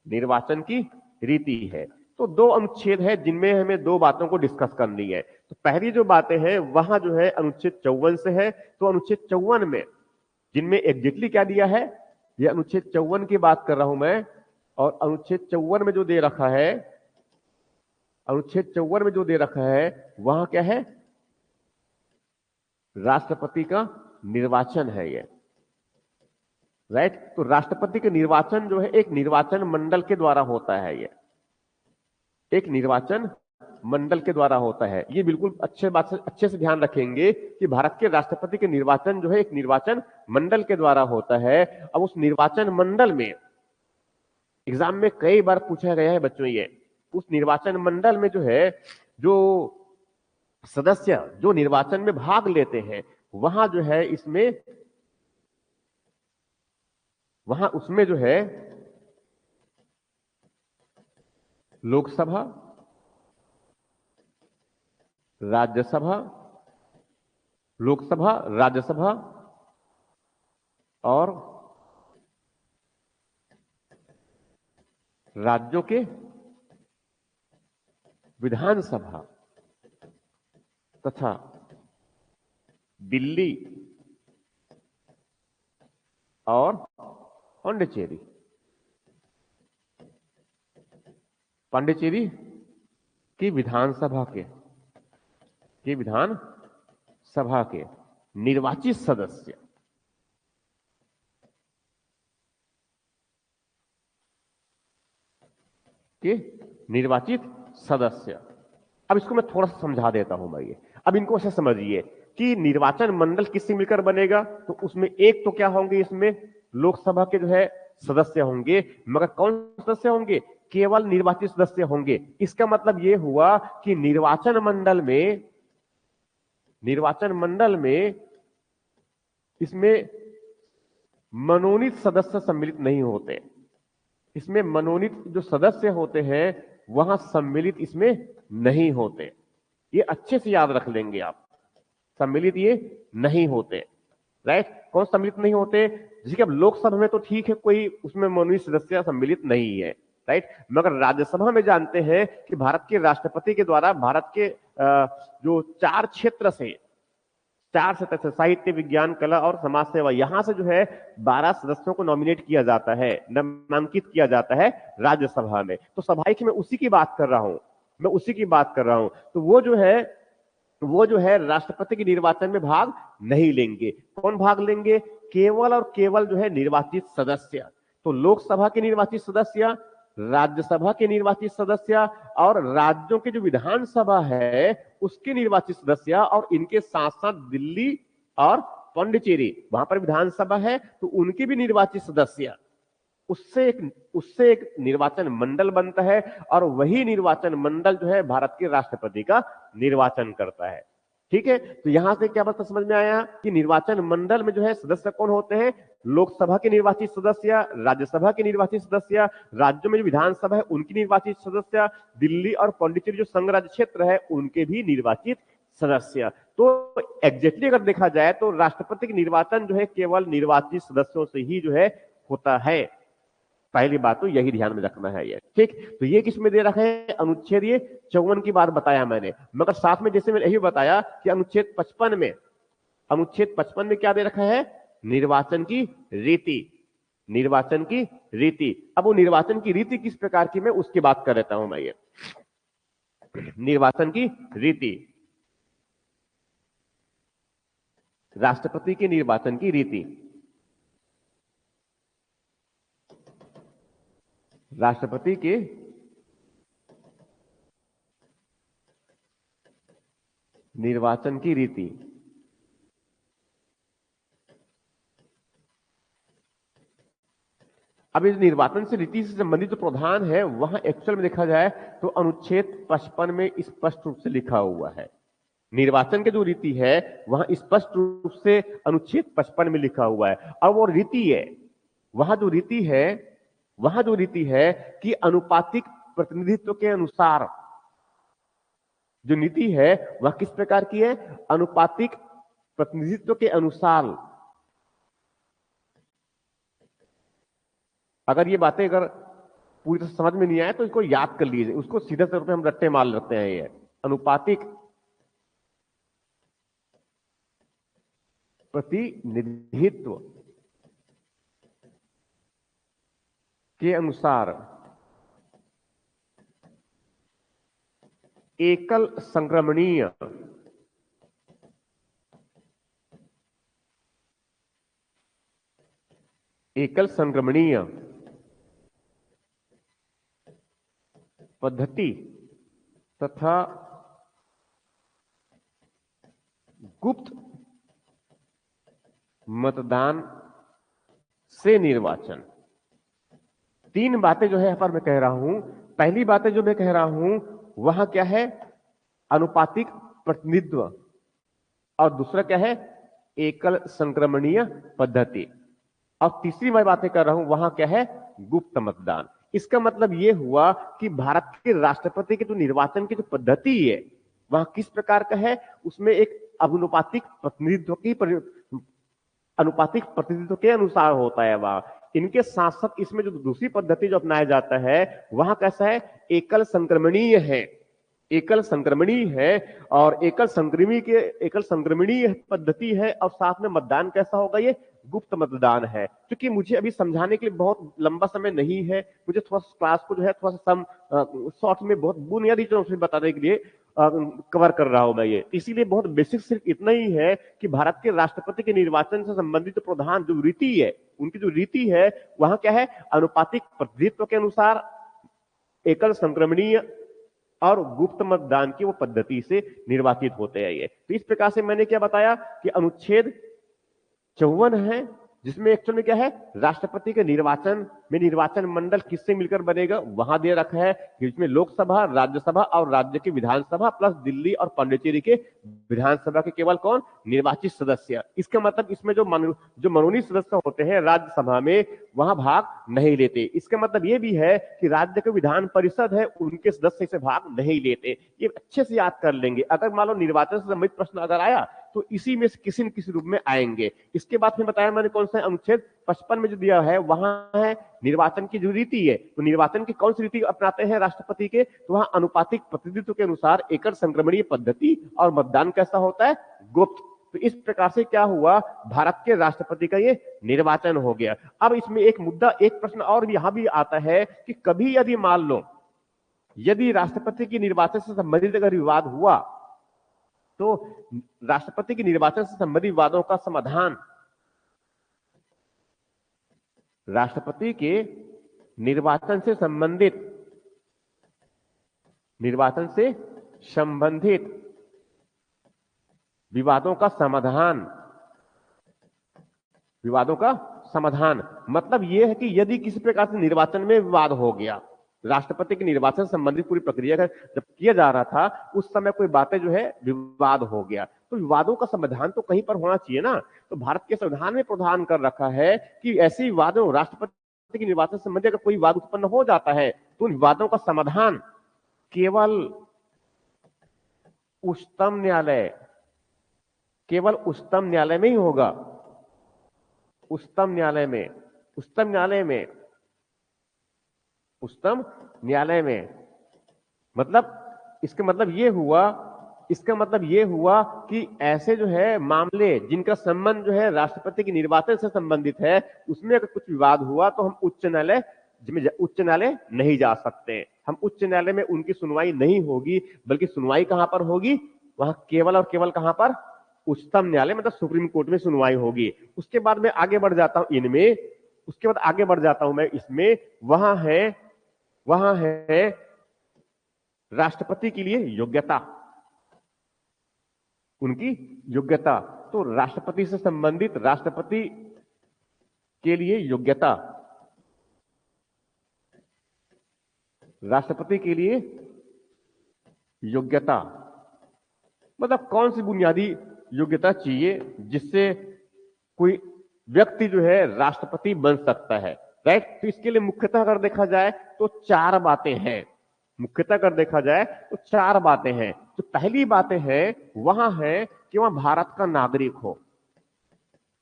S1: निर्वाचन की रीति है। तो दो अनुच्छेद है जिनमें हमें दो बातों को डिस्कस करनी है। तो पहली जो बातें हैं वहां जो है अनुच्छेद 54 से है। तो अनुच्छेद 54 में, जिनमें एग्जैक्टली क्या दिया है, यह अनुच्छेद 54 की बात कर रहा हूं मैं। और अनुच्छेद 54 में जो दे रखा है, अनुच्छेद 54 में जो दे रखा है, वहां क्या है, राष्ट्रपति का निर्वाचन है ये, राइट। तो राष्ट्रपति का निर्वाचन जो है एक निर्वाचन मंडल के द्वारा होता है। ये एक निर्वाचन मंडल के द्वारा होता है। ये बिल्कुल अच्छे से ध्यान रखेंगे कि भारत के राष्ट्रपति के निर्वाचन जो है एक निर्वाचन मंडल के द्वारा होता है। अब उस निर्वाचन मंडल में, एग्जाम में कई बार पूछा गया है बच्चों, ये उस निर्वाचन मंडल में जो है, जो सदस्य जो निर्वाचन में भाग लेते हैं, वहां जो है इसमें, वहां उसमें जो है लोकसभा, राज्यसभा, लोकसभा, राज्यसभा और राज्यों के विधानसभा तथा दिल्ली और पांडिचेरी की विधानसभा के निर्वाचित सदस्य, अब इसको मैं थोड़ा सा समझा देता हूं मैं। ये अब इनको ऐसे समझिए कि निर्वाचन मंडल किससे मिलकर बनेगा। तो उसमें एक तो क्या होंगे, इसमें लोकसभा के जो है सदस्य होंगे, मगर कौन सदस्य होंगे, केवल निर्वाचित सदस्य होंगे। इसका मतलब यह हुआ कि निर्वाचन मंडल में इसमें मनोनीत सदस्य सम्मिलित नहीं होते। इसमें मनोनीत जो सदस्य होते हैं वहां सम्मिलित इसमें नहीं होते। ये अच्छे से याद रख लेंगे आप, सम्मिलित ये नहीं होते, राइट। कौन सम्मिलित नहीं होते, जैसे कि अब लोकसभा में तो ठीक है, कोई उसमें मनोनीत सदस्य सम्मिलित नहीं है, राइट। मगर राज्यसभा में जानते हैं कि भारत के राष्ट्रपति के द्वारा भारत के जो चार क्षेत्र से साहित्य, विज्ञान, कला और समाज सेवा, यहां से जो है 12 सदस्यों को नॉमिनेट किया जाता है, नामांकित किया जाता है राज्यसभा में। तो स्वाभाविक मैं उसी की बात कर रहा हूं, तो वो जो है राष्ट्रपति के निर्वाचन में भाग नहीं लेंगे। कौन भाग लेंगे, केवल और केवल जो है निर्वाचित सदस्य। तो लोकसभा के निर्वाचित सदस्य, राज्यसभा के निर्वाचित सदस्य और राज्यों की जो विधानसभा है उसके निर्वाचित सदस्य, और इनके साथ साथ दिल्ली और पांडिचेरी, वहां पर विधानसभा है तो उनके भी निर्वाचित सदस्य, उससे एक निर्वाचन मंडल बनता है। और वही निर्वाचन मंडल जो है भारत के राष्ट्रपति का निर्वाचन करता है। ठीक है, तो यहां से क्या बात समझ में आया कि निर्वाचन मंडल में जो है सदस्य कौन होते हैं? लोकसभा के निर्वाचित सदस्य, राज्यसभा के निर्वाचित सदस्य, राज्यों में जो विधानसभा है उनकी निर्वाचित सदस्य, दिल्ली और पौंडीचेरी जो संघ राज्य क्षेत्र है उनके भी निर्वाचित सदस्य। तो एग्जैक्टली अगर देखा जाए तो राष्ट्रपति के निर्वाचन जो है केवल निर्वाचित सदस्यों से ही जो है होता है। पहली बात तो यही ध्यान में रखना है ये, ठीक। तो ये किस में दे रखा है? अनुच्छेद ये 54 की बात बताया मैंने, मगर साथ में जैसे मैंने यही बताया कि अनुच्छेद 55 में, अनुच्छेद 55 में क्या दे रखा है? निर्वाचन की रीति, निर्वाचन की रीति। अब वो निर्वाचन की रीति किस प्रकार की, मैं उसकी बात कर लेता हूं। मैं ये निर्वाचन की रीति, राष्ट्रपति के निर्वाचन की रीति, राष्ट्रपति के निर्वाचन की रीति। अब इस निर्वाचन से रीति से संबंधित जो प्रावधान है वहां एक्चुअल में देखा जाए तो अनुच्छेद 55 में स्पष्ट रूप से लिखा हुआ है। निर्वाचन की जो रीति है वहां स्पष्ट रूप से अनुच्छेद 55 में लिखा हुआ है। और वो रीति है, वहां जो रीति है, वहां जो रीति है कि अनुपातिक प्रतिनिधित्व के अनुसार जो नीति है वह किस प्रकार की है? अनुपातिक प्रतिनिधित्व के अनुसार। अगर ये बातें अगर पूरी तरह समझ में नहीं आए तो इसको याद कर लीजिए, उसको सीधे तौर पे हम रट्टे मार लेते हैं। ये अनुपातिक प्रतिनिधित्व के अनुसार एकल संक्रमणीय पद्धति तथा गुप्त मतदान से निर्वाचन। तीन बातें जो है यहां पर मैं कह रहा हूं। पहली बातें जो मैं कह रहा हूं वहां क्या है? अनुपातिक प्रतिनिधित्व। और दूसरा क्या है? एकल संक्रमणीय पद्धति। और तीसरी मैं बातें कर रहा हूं वहां क्या है? गुप्त मतदान। इसका मतलब यह हुआ कि भारत के राष्ट्रपति के जो निर्वाचन की जो पद्धति है वहां किस प्रकार का है? उसमें एक अनुपातिक प्रतिनिधित्व की अनुपातिक प्रतिनिधित्व के अनुसार होता है वह। इनके साथ साथ इसमें जो दूसरी पद्धति जो अपनाया जाता है वहां कैसा है? एकल संक्रमणीय है, एकल संक्रमणीय है। और एकल संक्रमणीय पद्धति है। और साथ में मतदान कैसा होगा? ये गुप्त मतदान है। क्योंकि मुझे अभी समझाने के लिए बहुत लंबा समय नहीं है, मुझे थोड़ा क्लास को जो है थोड़ा सा शॉर्ट में बहुत बुनियादी चीजों से बताने के लिए कवर कर रहा हूं मैं ये। इसीलिए बहुत बेसिक सिर्फ इतना ही है कि भारत के राष्ट्रपति के निर्वाचन से संबंधित प्रधान जो रीति है, उनकी जो रीति है वहां क्या है? अनुपातिक प्रतिनिधित्व के अनुसार एकल संक्रमणीय और गुप्त मतदान की वो पद्धति से निर्वाचित होते हैं ये। तो इस प्रकार से मैंने क्या बताया कि अनुच्छेद 54 है जिसमें एक्चुअल में क्या है? राष्ट्रपति के निर्वाचन में निर्वाचन मंडल किससे मिलकर बनेगा वहां दे रखा है कि इसमें लोकसभा, राज्यसभा और राज्य की विधानसभा प्लस दिल्ली और पांडिचेरी के विधानसभा के केवल कौन? निर्वाचित सदस्य। इसका मतलब इसमें जो मनोनीत सदस्य होते हैं राज्यसभा में वहां भाग नहीं लेते। इसका मतलब यह भी है कि राज्य के विधान परिषद है उनके सदस्य इसे भाग नहीं लेते। ये अच्छे से याद कर लेंगे। अगर मान लो निर्वाचन से संबंधित प्रश्न अगर आया तो इसी में से किसी न किसी रूप में आएंगे। इसके बाद फिर बताया मैंने कौन सा अनुच्छेद 55 में जो दिया है वहां है निर्वाचन की जो रीति है। तो निर्वाचन की कौन सी रीति अपनाते हैं राष्ट्रपति के? तो वहां अनुपातिक प्रतिनिधित्व के अनुसार एकल संक्रमणीय पद्धति और मतदान कैसा होता है? गुप्त। तो इस प्रकार से क्या हुआ? भारत के राष्ट्रपति का ये निर्वाचन हो गया। अब इसमें एक मुद्दा, एक प्रश्न और भी यहां भी आता है कि कभी यदि मान लो यदि राष्ट्रपति की निर्वाचन से संबंधित अगर विवाद हुआ तो राष्ट्रपति के निर्वाचन से संबंधित विवादों का समाधान राष्ट्रपति के निर्वाचन से संबंधित विवादों का समाधान मतलब यह है कि यदि किसी प्रकार से निर्वाचन में विवाद हो गया, राष्ट्रपति के निर्वाचन से संबंधित पूरी प्रक्रिया का जब किया जा रहा था उस समय कोई बातें जो है विवाद हो गया, तो विवादों का समाधान तो कहीं पर होना चाहिए ना। तो भारत के संविधान में प्रावधान कर रखा है कि ऐसे विवादों, राष्ट्रपति के निर्वाचन संबंधी अगर कोई विवाद उत्पन्न हो जाता है तो उन विवादों का समाधान केवल उच्चतम न्यायालय, केवल उच्चतम न्यायालय में ही होगा। उच्चतम न्यायालय में, उच्चतम न्यायालय में, उच्चतम न्यायालय में। मतलब इसका मतलब ये हुआ, इसका मतलब ये हुआ कि ऐसे जो है मामले जिनका संबंध जो है राष्ट्रपति के निर्वाचन से संबंधित है, उसमें अगर कुछ विवाद हुआ तो हम उच्च न्यायालय नहीं जा सकते। हम उच्च न्यायालय में उनकी सुनवाई नहीं होगी, बल्कि सुनवाई कहां पर होगी? वहां केवल और केवल कहां पर? उच्चतम न्यायालय, मतलब सुप्रीम कोर्ट में सुनवाई होगी। उसके बाद मैं आगे बढ़ जाता हूं इनमें, उसके बाद आगे बढ़ जाता हूं मैं इसमें। वहां है राष्ट्रपति के लिए योग्यता, उनकी योग्यता। तो राष्ट्रपति से संबंधित, राष्ट्रपति के लिए योग्यता, राष्ट्रपति के लिए योग्यता मतलब कौन सी बुनियादी योग्यता चाहिए जिससे कोई व्यक्ति जो है राष्ट्रपति बन सकता है, राइट। तो इसके लिए मुख्यतः अगर देखा जाए तो चार बातें हैं। मुख्यतः अगर देखा जाए तो चार बातें हैं। तो पहली बातें हैं वहां है कि वहां भारत का नागरिक हो।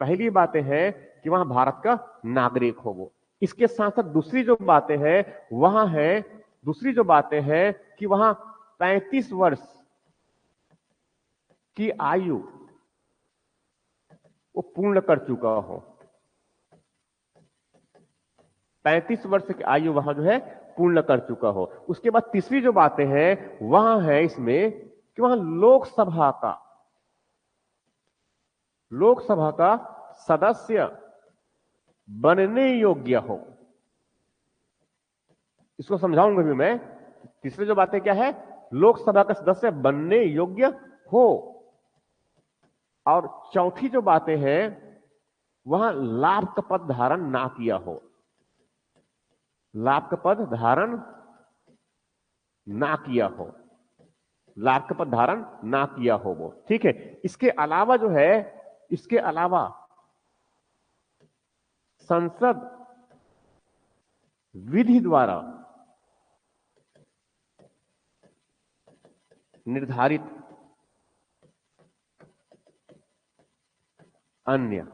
S1: पहली बातें हैं कि वहां भारत का नागरिक हो वो। इसके साथ साथ दूसरी जो बातें हैं वहां है, दूसरी जो बातें हैं कि वहां 35 वर्ष की आयु वो पूर्ण कर चुका हो। 35 वर्ष की आयु वहां जो है पूर्ण कर चुका हो। उसके बाद तीसरी जो बातें हैं वहां है इसमें कि वहां लोकसभा का सदस्य बनने योग्य हो। इसको समझाऊंगा भी मैं। तीसरी जो बातें क्या है? लोकसभा का सदस्य बनने योग्य हो। और चौथी जो बातें हैं वहां लाभ का पद धारण ना किया हो। लाभ का पद धारण ना किया हो, लाभ का पद धारण ना किया हो वो, ठीक है। इसके अलावा जो है, इसके अलावा संसद विधि द्वारा निर्धारित अन्य,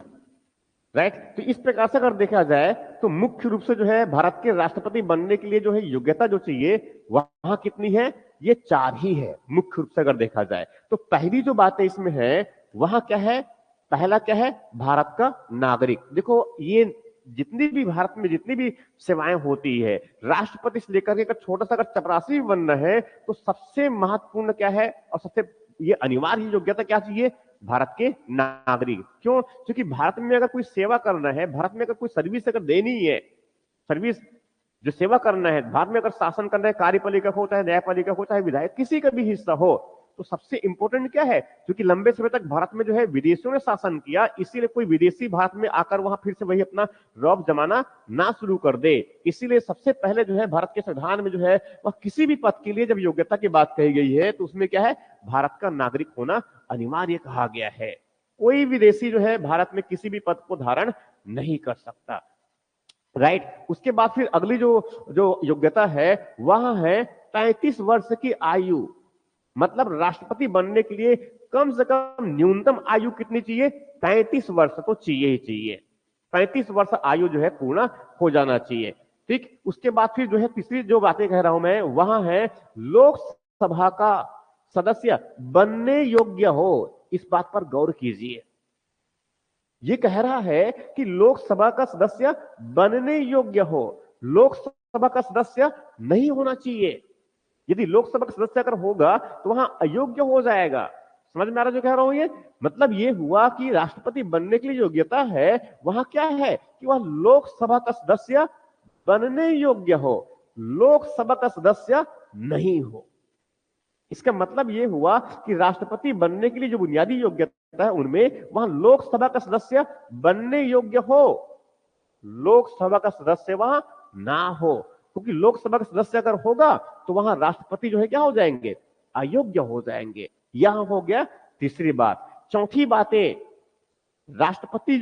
S1: राइट। तो इस प्रकार से अगर देखा जाए तो मुख्य रूप से जो है भारत के राष्ट्रपति बनने के लिए जो है योग्यता जो चाहिए वहां कितनी है? ये चार ही है मुख्य रूप से अगर देखा जाए। तो पहली जो बात है इसमें है वहां क्या है? पहला क्या है? भारत का नागरिक। देखो ये जितनी भी भारत में जितनी भी सेवाएं होती है, राष्ट्रपति से लेकर के अगर छोटा सा अगर चपरासी भी बनना है तो सबसे महत्वपूर्ण क्या है और सबसे ये अनिवार्य योग्यता क्या चाहिए? भारत के नागरिक। क्यों? क्योंकि भारत में अगर कोई सेवा करना है, भारत में अगर कोई सर्विस अगर देनी है, सर्विस जो सेवा करना है, भारत में अगर शासन करना है, कार्यपालिका हो चाहे न्यायपालिका हो चाहे विधायक किसी का भी हिस्सा हो, तो सबसे इंपॉर्टेंट क्या है? क्योंकि लंबे समय तक भारत में जो है विदेशियों ने शासन किया, इसीलिए कोई विदेशी भारत में आकर वहां फिर से वही अपना रौब जमाना ना शुरू कर दे। इसीलिए सबसे पहले जो है भारत के संविधान में जो है वह किसी भी पद के लिए जब योग्यता की बात कही गई है तो उसमें क्या है? भारत का नागरिक होना अनिवार्य कहा गया है। कोई विदेशी जो है भारत में किसी भी पद को धारण नहीं कर सकता, राइट। उसके बाद फिर अगली जो जो योग्यता है वह है 35 वर्ष की आयु। मतलब राष्ट्रपति बनने के लिए कम से कम न्यूनतम आयु कितनी चाहिए? 35 वर्ष तो चाहिए ही चाहिए। 35 वर्ष आयु जो है पूर्ण हो जाना चाहिए, ठीक। उसके बाद फिर जो है तीसरी जो बातें कह रहा हूं मैं वहां है लोकसभा का सदस्य बनने योग्य हो। इस बात पर गौर कीजिए, ये कह रहा है कि लोकसभा का सदस्य बनने योग्य हो, लोकसभा का सदस्य नहीं होना चाहिए। यदि लोकसभा का सदस्य अगर होगा तो वहां अयोग्य हो जाएगा। समझ में आ रहा जो कह रहा हूं? ये मतलब ये हुआ कि राष्ट्रपति बनने के लिए योग्यता है वहां क्या है कि वह लोकसभा का सदस्य बनने योग्य हो, लोकसभा का सदस्य नहीं हो। इसका मतलब यह हुआ कि राष्ट्रपति बनने के लिए जो बुनियादी योग्यता है उनमें वहां लोकसभा का सदस्य बनने योग्य हो, लोकसभा का सदस्य वहां ना हो। क्योंकि लोकसभा का सदस्य अगर होगा तो वहां राष्ट्रपति जो है क्या हो जाएंगे? अयोग्य हो जाएंगे। यहां हो गया तीसरी बात। चौथी बातें, राष्ट्रपति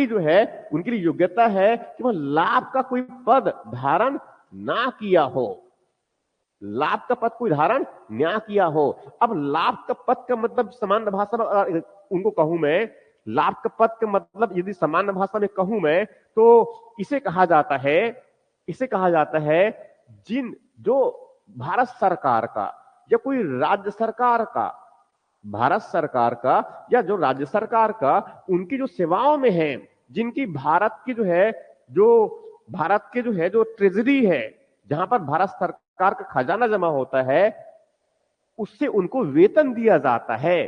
S1: जो है उनके लिए योग्यता है कि वह लाभ का कोई पद धारण ना किया हो, लाभ का पद कोई धारण ना किया हो। अब लाभ का पद का मतलब सामान्य भाषा में उनको कहूं मैं, लाभ का पद का मतलब यदि सामान्य भाषा में कहूं मैं तो इसे कहा जाता है जो भारत सरकार का या कोई राज्य सरकार का, भारत सरकार का या जो राज्य सरकार का, उनकी जो सेवाओं में है, जिनकी भारत की जो ट्रेजरी है, जहां पर भारत सरकार का खजाना जमा होता है, उससे उनको वेतन दिया जाता है।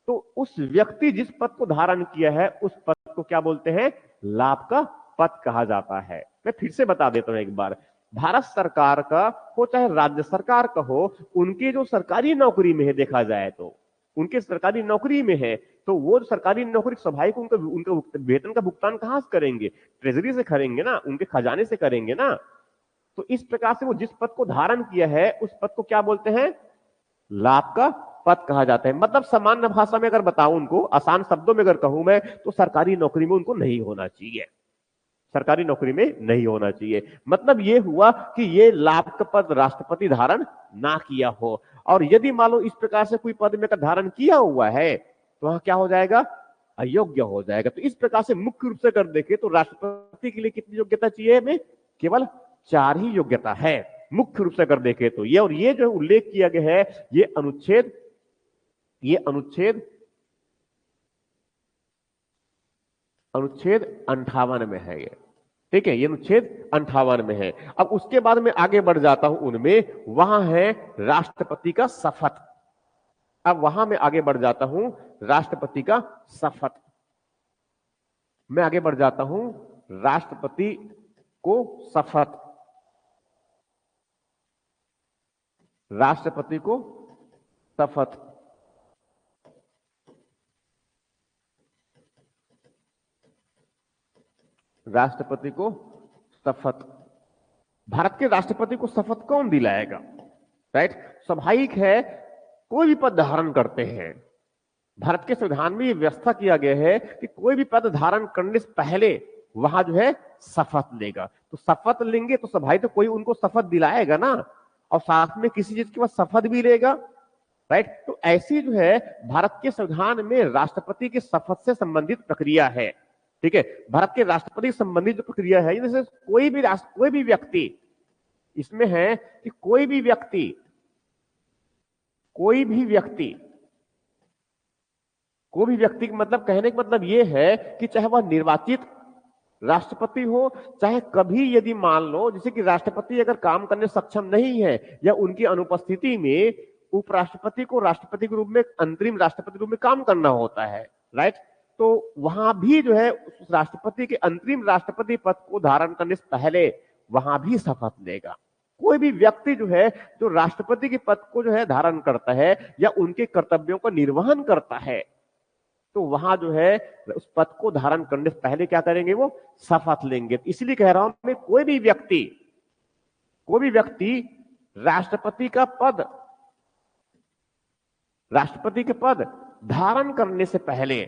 S1: तो उस व्यक्ति जिस पद को धारण किया है उस पद को क्या बोलते हैं? लाभ का पद कहा जाता है। मैं फिर से बता देता हूं एक बार, भारत सरकार का हो चाहे राज्य सरकार का हो, उनके जो सरकारी नौकरी में है, देखा जाए तो उनके सरकारी नौकरी में है, तो वो सरकारी नौकरी स्वाभाविक उनका वेतन का भुगतान कहां से करेंगे? ट्रेजरी से करेंगे ना, उनके खजाने से करेंगे ना। तो इस प्रकार से वो जिस पद को धारण किया है उस पद को क्या बोलते हैं? लाभ का पद कहा जाता है। मतलब सामान्य भाषा में अगर बताऊं, उनको आसान शब्दों में अगर कहूं मैं, तो सरकारी नौकरी में उनको नहीं होना चाहिए, सरकारी नौकरी में नहीं होना चाहिए। मतलब ये हुआ कि ये लाभ का पद राष्ट्रपति धारण ना किया हो, और यदि मान लो इस प्रकार से कोई पद में का धारण किया हुआ है तो वहां क्या हो जाएगा? अयोग्य हो जाएगा। तो इस प्रकार से मुख्य रूप से अगर देखें तो राष्ट्रपति के लिए कितनी योग्यता चाहिए हमें? केवल 4 ही योग्यता है मुख्य रूप से अगर देखें तो। ये और ये जो उल्लेख किया गया है ये अनुच्छेद 58 में है ये, ठीक है, ये अनुच्छेद 58 में है। अब उसके बाद में आगे बढ़ जाता हूं, उनमें वहां है राष्ट्रपति का शपथ। अब वहां मैं आगे बढ़ जाता हूं, राष्ट्रपति का शपथ, मैं आगे बढ़ जाता हूं, राष्ट्रपति को शपथ, राष्ट्रपति को शपथ। राष्ट्रपति को शपथ, भारत के राष्ट्रपति को शपथ कौन दिलाएगा? राइट, स्वाभाविक है, कोई भी पद धारण करते हैं, भारत के संविधान में यह व्यवस्था किया गया है कि कोई भी पद धारण करने से पहले वहां जो है शपथ लेगा। तो शपथ लेंगे तो स्वाभाविक तो कोई उनको शपथ दिलाएगा ना, और साथ में किसी चीज के बाद शपथ भी लेगा। राइट, तो ऐसी जो है भारत के संविधान में राष्ट्रपति के शपथ से संबंधित प्रक्रिया है। ठीक है, भारत के राष्ट्रपति संबंधित जो प्रक्रिया है, जैसे कोई भी व्यक्ति इसमें है कि कोई भी व्यक्ति का मतलब, कहने का मतलब यह है कि चाहे वह निर्वाचित राष्ट्रपति हो, चाहे कभी यदि मान लो जैसे कि राष्ट्रपति अगर काम करने सक्षम नहीं है या उनकी अनुपस्थिति में उपराष्ट्रपति को राष्ट्रपति के रूप में, अंतरिम राष्ट्रपति के रूप में काम करना होता है। राइट, तो वहां भी जो है उस राष्ट्रपति के अंतरिम राष्ट्रपति पद को धारण करने से पहले वहां भी शपथ लेगा। कोई भी व्यक्ति जो है जो राष्ट्रपति के पद को जो है धारण करता है या उनके कर्तव्यों का निर्वहन करता है, तो वहां जो है उस पद को धारण करने से पहले क्या करेंगे? वो शपथ लेंगे। तो इसलिए कह रहा हूं मैं, कोई भी व्यक्ति राष्ट्रपति के पद धारण करने से पहले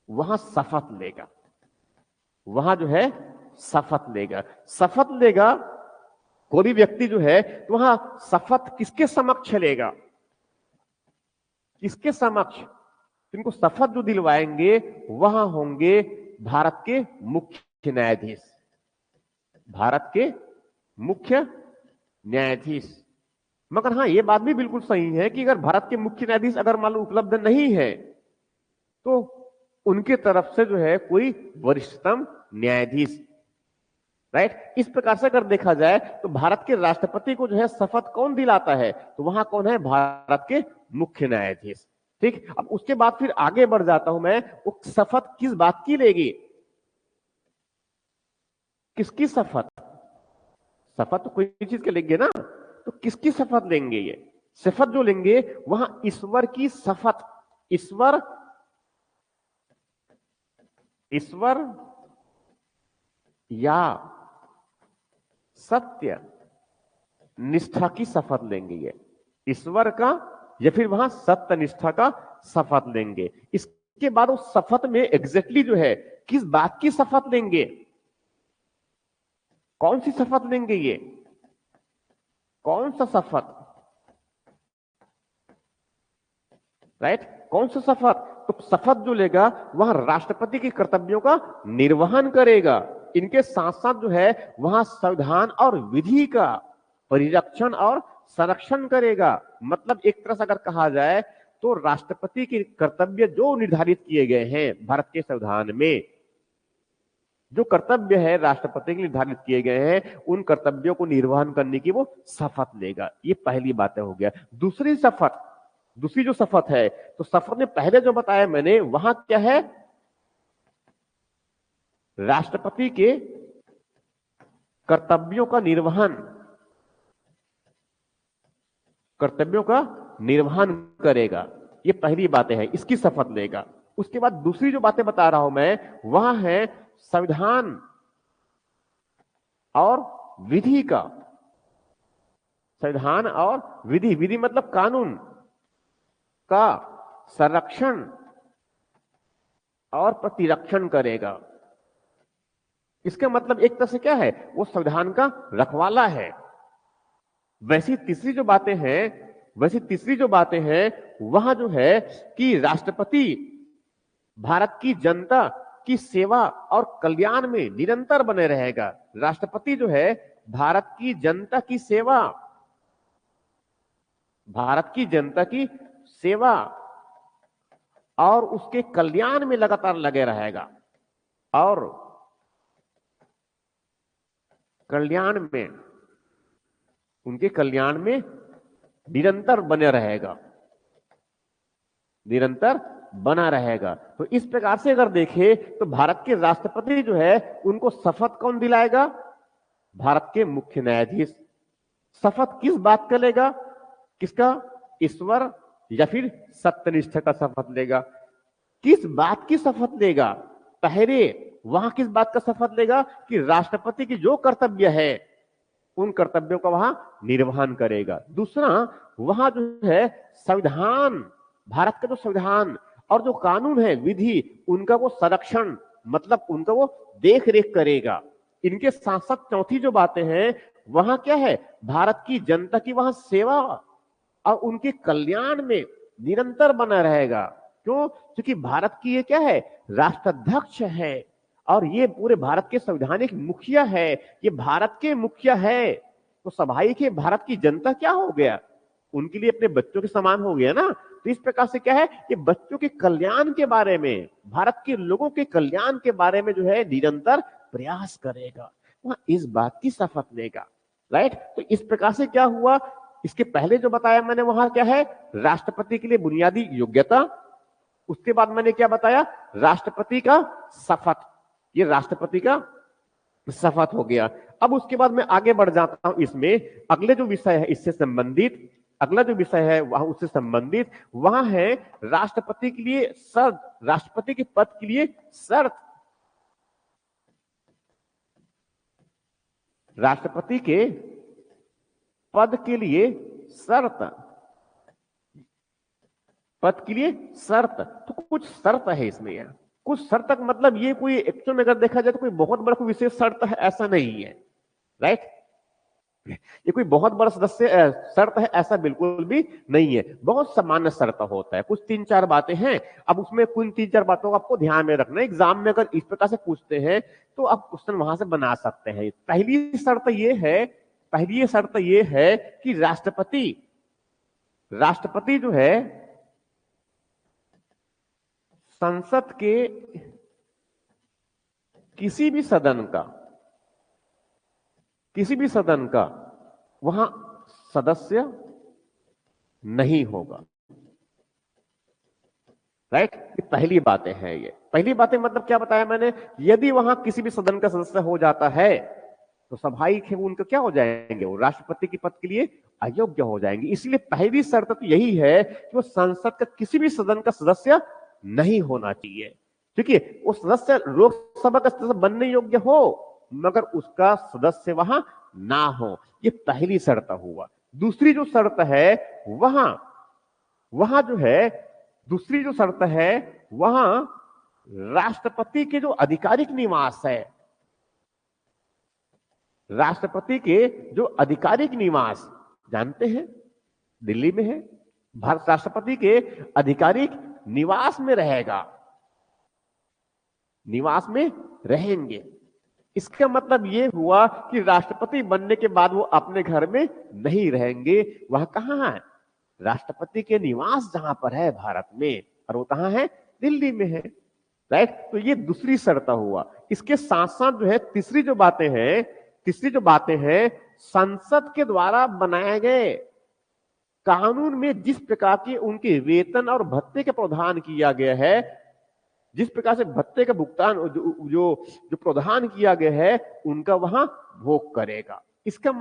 S1: वहां शपथ लेगा, वहां जो है शपथ लेगा। कोई भी व्यक्ति जो है तो वहां शपथ किसके समक्ष लेगा? किसके समक्ष? इनको शपथ जो दिलवाएंगे वहां होंगे भारत के मुख्य न्यायाधीश, भारत के मुख्य न्यायाधीश। मगर हां, यह बात भी बिल्कुल सही है कि अगर भारत के मुख्य न्यायाधीश अगर मान लो उपलब्ध नहीं है तो उनके तरफ से जो है कोई वरिष्ठतम न्यायाधीश। राइट, इस प्रकार से अगर देखा जाए तो भारत के राष्ट्रपति को जो है शपथ कौन दिलाता है? तो वहां कौन है? भारत के मुख्य न्यायाधीश। ठीक, अब उसके बाद फिर आगे बढ़ जाता हूं मैं, वो शपथ किस बात की लेगी? किसकी शपथ? शपथ तो कोई चीज के लेंगे ना, तो किसकी शपथ लेंगे? ये शपथ जो लेंगे वहां ईश्वर की शपथ, ईश्वर या सत्य निष्ठा की शपथ लेंगे, ये ईश्वर का या फिर वहां सत्य निष्ठा का शपथ लेंगे। इसके बाद उस शपथ में एग्जैक्टली जो है किस बात की शपथ लेंगे, कौन सी शपथ लेंगे, ये कौन सा शपथ, राइट, कौन सा शपथ? तो शपथ जो लेगा वहां राष्ट्रपति के कर्तव्यों का निर्वहन करेगा, इनके साथ साथ जो है वहां संविधान और विधि का परिरक्षण और संरक्षण करेगा। मतलब एक तरह से अगर कहा जाए तो राष्ट्रपति के कर्तव्य जो निर्धारित किए गए हैं भारत के संविधान में, जो कर्तव्य है राष्ट्रपति के निर्धारित किए गए हैं, उन कर्तव्यों को निर्वहन करने की वो शपथ लेगा। ये पहली बात हो गया। दूसरी शपथ, दूसरी जो शपथ है, तो शपथ में पहले जो बताया मैंने वहां क्या है, राष्ट्रपति के कर्तव्यों का निर्वहन, कर्तव्यों का निर्वहन करेगा, ये पहली बातें हैं, इसकी शपथ लेगा। उसके बाद दूसरी जो बातें बता रहा हूं मैं वहां है संविधान और विधि का, संविधान और विधि, विधि मतलब कानून का संरक्षण और प्रतिरक्षण करेगा। इसका मतलब एक तरह से क्या है, वो संविधान का रखवाला है। वैसी तीसरी जो बातें हैं वहां जो है कि राष्ट्रपति भारत की जनता की सेवा और कल्याण में निरंतर बने रहेगा। राष्ट्रपति जो है भारत की जनता की सेवा, भारत की जनता की सेवा और उसके कल्याण में लगातार लगे रहेगा, और कल्याण में, उनके कल्याण में निरंतर बने रहेगा, निरंतर बना रहेगा। तो इस प्रकार से अगर देखें तो भारत के राष्ट्रपति जो है उनको शपथ कौन दिलाएगा, भारत के मुख्य न्यायाधीश। शपथ किस बात का लेगा, किसका, ईश्वर या फिर सत्यनिष्ठा का शपथ लेगा। किस बात की शपथ लेगा, पहले वहां किस बात का शपथ लेगा कि राष्ट्रपति की जो कर्तव्य है उन कर्तव्यों का वहां निर्वहन करेगा। दूसरा वहां जो है संविधान, भारत का जो संविधान और जो कानून है विधि, उनका वो संरक्षण मतलब उनका वो देख रेख करेगा। इनके साथ साथ चौथी जो बातें हैं वहां क्या है, भारत की जनता की वहां सेवा और उनके कल्याण में निरंतर बना रहेगा। क्यों? क्योंकि भारत की ये क्या है, राष्ट्राध्यक्ष है और ये पूरे भारत के संवैधानिक मुखिया है, ये भारत के मुखिया है। तो स्वाभाविक है भारत की जनता क्या हो गया, उनके लिए अपने बच्चों के समान हो गया ना। तो इस प्रकार से क्या है कि बच्चों के कल्याण के बारे में, भारत के लोगों के कल्याण के बारे में जो है निरंतर प्रयास करेगा, वहां इस बात की शपथ लेगा, राइट। तो इस प्रकार से क्या हुआ, इसके पहले जो बताया मैंने वहां क्या है, राष्ट्रपति के लिए बुनियादी योग्यता, उसके बाद मैंने क्या बताया, राष्ट्रपति का शपथ, ये राष्ट्रपति का शपथ हो गया। अब उसके बाद मैं आगे बढ़ जाता हूं, इसमें अगले जो विषय है इससे संबंधित, अगला जो विषय है वहां उससे संबंधित, वहां है राष्ट्रपति के लिए शर्त, राष्ट्रपति के पद के लिए शर्त, राष्ट्रपति के पद के लिए शर्त, पद के लिए शर्त। तो कुछ शर्त है इसमें, यार कुछ शर्त का मतलब ये कोई एक्चुअल में अगर देखा जाए तो कोई बहुत बड़ा कोई विशेष शर्त है ऐसा नहीं है, राइट। ये कोई बहुत बड़ा सदस्य शर्त है ऐसा बिल्कुल भी नहीं है, बहुत सामान्य शर्त होता है, कुछ 3-4 बातें हैं। अब उसमें कुछ 3-4 बातों को आपको ध्यान में रखना है, एग्जाम में अगर इस प्रकार से पूछते हैं तो आप क्वेश्चन वहां से बना सकते हैं। पहली शर्त ये है, पहली शर्त ये है कि राष्ट्रपति जो है संसद के किसी भी सदन का वहां सदस्य नहीं होगा, राइट। ये पहली बातें हैं, ये पहली बातें मतलब क्या बताया मैंने, यदि वहां किसी भी सदन का सदस्य हो जाता है तो स्वाभाविक है वो उनका क्या हो जाएंगे, वो राष्ट्रपति के पद के लिए अयोग्य हो जाएंगे। इसलिए पहली शर्त तो यही है कि वो संसद का किसी भी सदन का सदस्य नहीं होना चाहिए, क्योंकि वो सदस्य लोकसभा का सदस्य बनने योग्य हो मगर उसका सदस्य वहां ना हो, ये पहली शर्त हुआ। दूसरी जो शर्त है वहां वहां जो है दूसरी जो शर्त है वहां राष्ट्रपति के जो आधिकारिक निवास है, राष्ट्रपति के जो आधिकारिक निवास जानते हैं दिल्ली में है, भारत राष्ट्रपति के आधिकारिक निवास में रहेगा, निवास में रहेंगे। इसका मतलब यह हुआ कि राष्ट्रपति बनने के बाद वो अपने घर में नहीं रहेंगे। वह कहां है? राष्ट्रपति के निवास जहां पर है भारत में, और वो कहां है? दिल्ली में है। राइट, तो ये दूसरी शर्त हुआ। इसके साथ साथ जो है तीसरी जो बातें हैं संसद के द्वारा बनाए गए कानून में जिस प्रकार के उनके वेतन और भत्ते का प्रावधान किया गया है, जिस प्रकार से भत्ते का भुगतान जो प्रावधान किया गया है उनका वहां भोग करेगा। इसका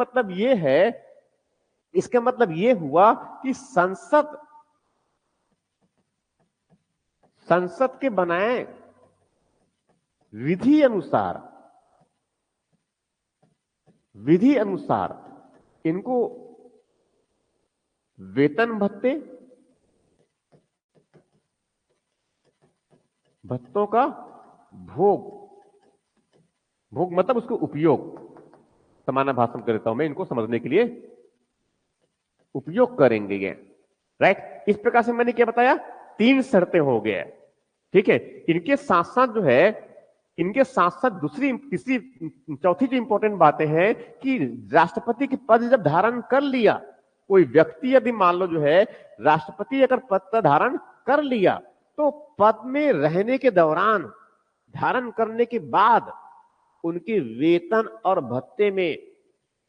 S1: मतलब यह हुआ कि संसद के बनाए विधि अनुसार इनको वेतन भत्तों का भोग मतलब उसको उपयोग, सामान्य भाषा में कर देता हूं मैं इनको समझने के लिए, उपयोग करेंगे ये। राइट, इस प्रकार से मैंने क्या बताया? 3 शर्तें हो गए। ठीक है, इनके साथ साथ दूसरी तीसरी चौथी जो इंपॉर्टेंट बातें हैं कि राष्ट्रपति की पद जब धारण कर लिया कोई व्यक्ति, यदि मान लो जो है राष्ट्रपति अगर पद का धारण कर लिया तो पद में रहने के दौरान, धारण करने के बाद उनके वेतन और भत्ते में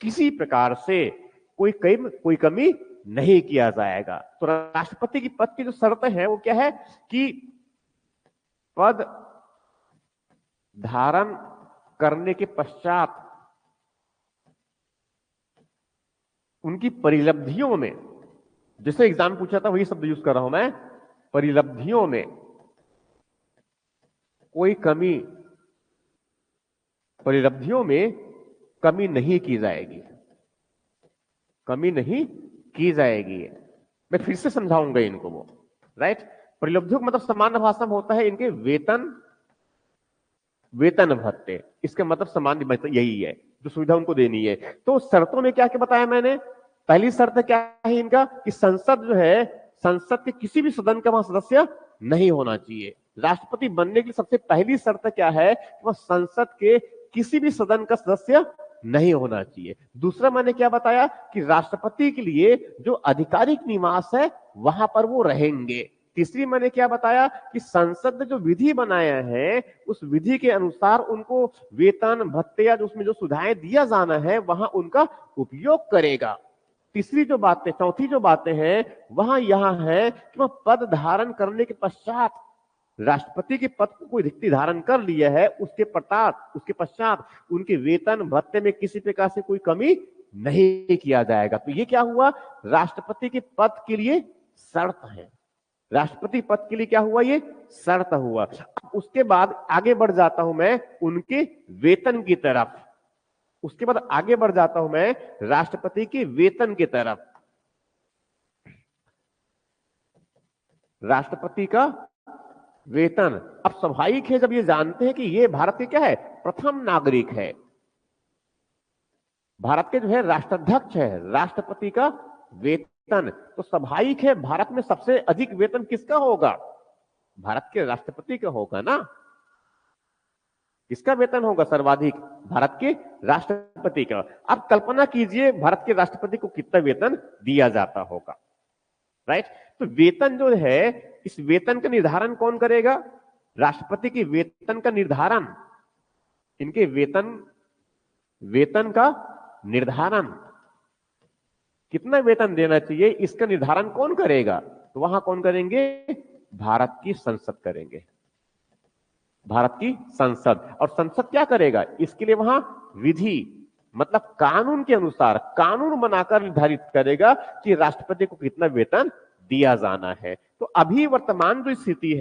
S1: किसी प्रकार से कोई कमी नहीं किया जाएगा। तो राष्ट्रपति की पद की जो शर्त है वो क्या है कि पद धारण करने के पश्चात उनकी परिलब्धियों में, जैसे एग्जाम पूछा था वही शब्द यूज कर रहा हूं मैं, परिलब्धियों में कोई कमी नहीं की जाएगी। मैं फिर से समझाऊंगा इनको वो। राइट, परिलब्धियों का मतलब सामान्य भाषा में होता है इनके वेतन भत्ते, इसका मतलब सामान्य यही है जो सुविधा उनको देनी है। तो शर्तों में क्या क्या बताया मैंने? पहली शर्त क्या है इनका कि संसद जो है, संसद के किसी भी सदन का वहां सदस्य नहीं होना चाहिए। राष्ट्रपति बनने की सबसे पहली शर्त क्या है? वह संसद के किसी भी सदन का सदस्य नहीं होना चाहिए। दूसरा मैंने क्या बताया कि राष्ट्रपति के लिए जो आधिकारिक निवास है वहां पर वो रहेंगे। तीसरी मैंने क्या बताया कि संसद ने जो विधि बनाया है उस विधि के अनुसार उनको वेतन भत्ते या उसमें जो सुविधाएं दिया जाना है वहां उनका उपयोग करेगा। चौथी जो बातें हैं वहां यहां है कि वह पद धारण करने के पश्चात, राष्ट्रपति के पद को कोई व्यक्ति धारण कर लिया है उसके पश्चात उनके वेतन भत्ते में किसी प्रकार से कोई कमी नहीं किया जाएगा। तो ये क्या हुआ? राष्ट्रपति के पद के लिए शर्त है। राष्ट्रपति पद के लिए क्या हुआ? ये शर्त हुआ। उसके बाद आगे बढ़ जाता हूं मैं उनके वेतन की तरफ। उसके बाद आगे बढ़ जाता हूं मैं राष्ट्रपति के वेतन की तरफ। राष्ट्रपति का वेतन, अब स्वाभाविक है जब ये जानते हैं कि ये भारत के क्या है, प्रथम नागरिक है, भारत के जो है राष्ट्राध्यक्ष है, राष्ट्रपति का वेतन, तो स्वाभाविक है भारत में सबसे अधिक वेतन किसका होगा? भारत के राष्ट्रपति का होगा ना। किसका वेतन होगा सर्वाधिक? भारत के राष्ट्रपति का। अब कल्पना कीजिए भारत के राष्ट्रपति को कितना वेतन दिया जाता होगा। राइट, तो वेतन जो है, इस वेतन का निर्धारण कौन करेगा? राष्ट्रपति के वेतन का निर्धारण, इनके वेतन का निर्धारण, कितना वेतन देना चाहिए इसका निर्धारण कौन करेगा? तो वहां कौन करेंगे? भारत की संसद करेंगे, भारत की संसद। और संसद क्या करेगा? इसके लिए वहां विधि मतलब कानून के अनुसार कानून बनाकर निर्धारित करेगा कि राष्ट्रपति को कितना वेतन दिया जाना है। तो अभी वर्तमान जो स्थिति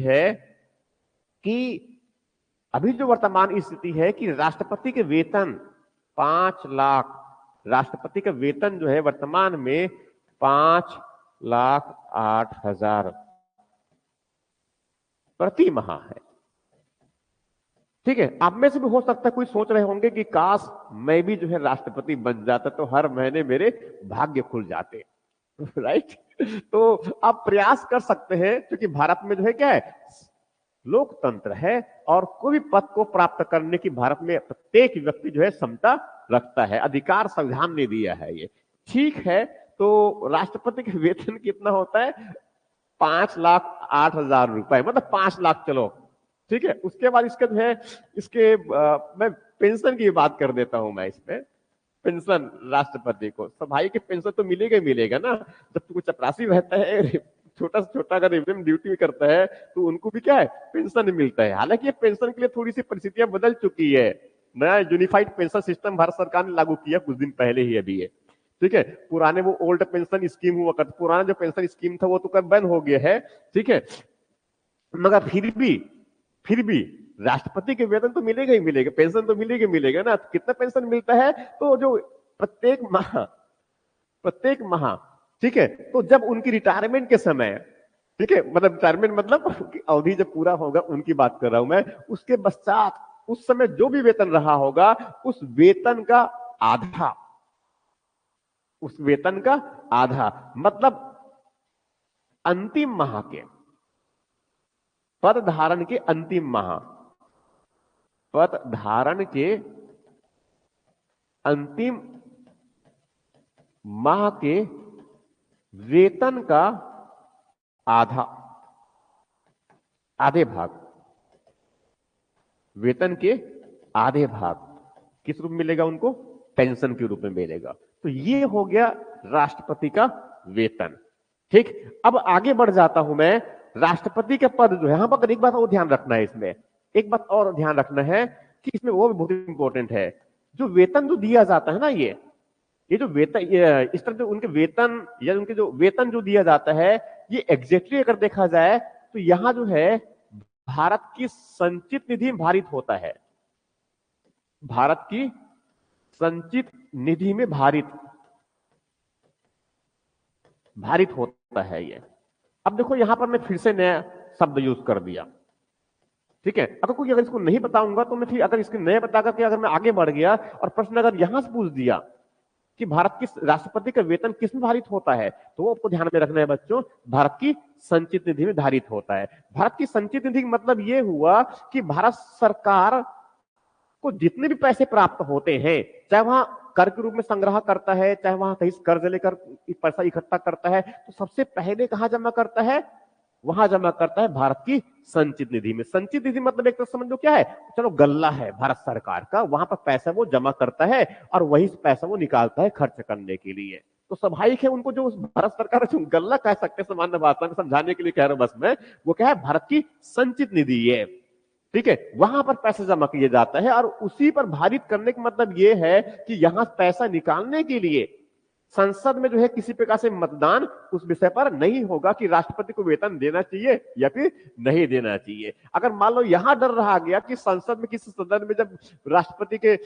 S1: है कि अभी जो वर्तमान स्थिति है कि राष्ट्रपति के वेतन 5 लाख, राष्ट्रपति का वेतन जो है वर्तमान में 5,08,000 प्रति माह है। ठीक है, आप में से भी हो सकता है कोई सोच रहे होंगे कि काश मैं भी जो है राष्ट्रपति बन जाता तो हर महीने मेरे भाग्य खुल जाते। राइट। तो आप प्रयास कर सकते हैं, क्योंकि भारत में जो है क्या है, लोकतंत्र है और कोई भी पद को प्राप्त करने की भारत में प्रत्येक व्यक्ति जो है क्षमता रखता है, अधिकार संविधान ने दिया है ये। ठीक है, तो राष्ट्रपति के वेतन कितना होता है? 5,08,000 रुपए, मतलब 5 लाख, चलो ठीक है। उसके बाद इसके जो है इसके मैं पेंशन की बात कर देता हूं मैं इसमें। पेंशन राष्ट्रपति को तो भाई के पेंशन तो मिलेगा ही मिलेगा ना। जब कोई चपरासी रहता है, छोटा से छोटा अगर एवं ड्यूटी करता है तो उनको भी क्या है, पेंशन मिलता है। हालांकि ये पेंशन के लिए थोड़ी सी परिस्थितियां बदल चुकी है, नया यूनिफाइड पेंशन सिस्टम भारत सरकार ने लागू किया कुछ दिन पहले ही अभी है। ठीक है, पुराने वो ओल्ड पेंशन स्कीम हुआ करता, पुराना जो पेंशन स्कीम था वो तो कब बंद हो गया है। ठीक है, मगर फिर भी राष्ट्रपति के वेतन तो मिलेगा ही मिलेगा, पेंशन तो मिलेगा ही मिलेगा ना। कितना पेंशन मिलता है? तो जो प्रत्येक माह, ठीक है, तो जब उनकी रिटायरमेंट के समय, ठीक है, मतलब रिटायरमेंट मतलब अवधि जब पूरा होगा उनकी बात कर रहा हूं मैं, उसके पश्चात उस समय जो भी वेतन रहा होगा उस वेतन का आधा, उस वेतन का आधा मतलब अंतिम माह के पद धारण के अंतिम माह, पद धारण के अंतिम माह के वेतन का आधे भाग, वेतन के आधे भाग किस रूप में मिलेगा उनको? पेंशन के रूप में मिलेगा। तो ये हो गया राष्ट्रपति का वेतन। ठीक, अब आगे बढ़ जाता हूं मैं। राष्ट्रपति के पद जो है, यहां पर एक बात और ध्यान रखना है, इसमें एक बात और ध्यान रखना है कि इसमें वो भी बहुत इंपॉर्टेंट है, जो वेतन जो दिया जाता है ना, ये जो वेतन, इस तरह से उनके वेतन या उनके जो वेतन जो दिया जाता है, ये एग्जैक्टली अगर देखा जाए तो यहां जो है भारत की संचित निधि में भारित होता है, भारत की संचित निधि में भारित होता है ये। अब देखो यहां पर मैं फिर से नया शब्द यूज कर दिया। ठीक है, अगर कोई अगर इसको नहीं बताऊंगा तो मैं फिर अगर इसके नए बता करके अगर मैं आगे बढ़ गया और प्रश्न अगर यहां से पूछ दिया कि भारत की राष्ट्रपति का वेतन किस में भारित होता है, तो आपको ध्यान में रखना है बच्चों, भारत की संचित निधि में धारित होता है। भारत की संचित निधि का मतलब यह हुआ कि भारत सरकार को जितने भी पैसे प्राप्त होते हैं, चाहे वहां कर के रूप में संग्रह करता है, चाहे वहां कहीं कर्ज लेकर पैसा इकट्ठा करता है, तो सबसे पहले कहां जमा करता है? वहां जमा करता है भारत की संचित निधि में। संचित निधि मतलब एक तो समझ लो क्या है, चलो गल्ला है भारत सरकार का, वहां पर पैसा वो जमा करता है और वही पैसा वो निकालता है खर्च करने के लिए। तो स्वाभाविक है उनको जो भारत सरकार जो गल्ला कह सकते हैं, सामान्य भाषा में समझाने के लिए कह रहा हूं बस मैं, वो क्या है, भारत की संचित निधि है। ठीक है, वहां पर पैसा जमा किया जाता है और उसी पर भारित करने का मतलब यह है कि यहां पैसा निकालने के लिए संसद में जो है किसी प्रकार से मतदान उस विषय पर नहीं होगा कि राष्ट्रपति को वेतन देना चाहिए या फिर नहीं देना चाहिए। अगर मान लो यहां डर रहा गया कि संसद में किसी सदन में जब राष्ट्रपति के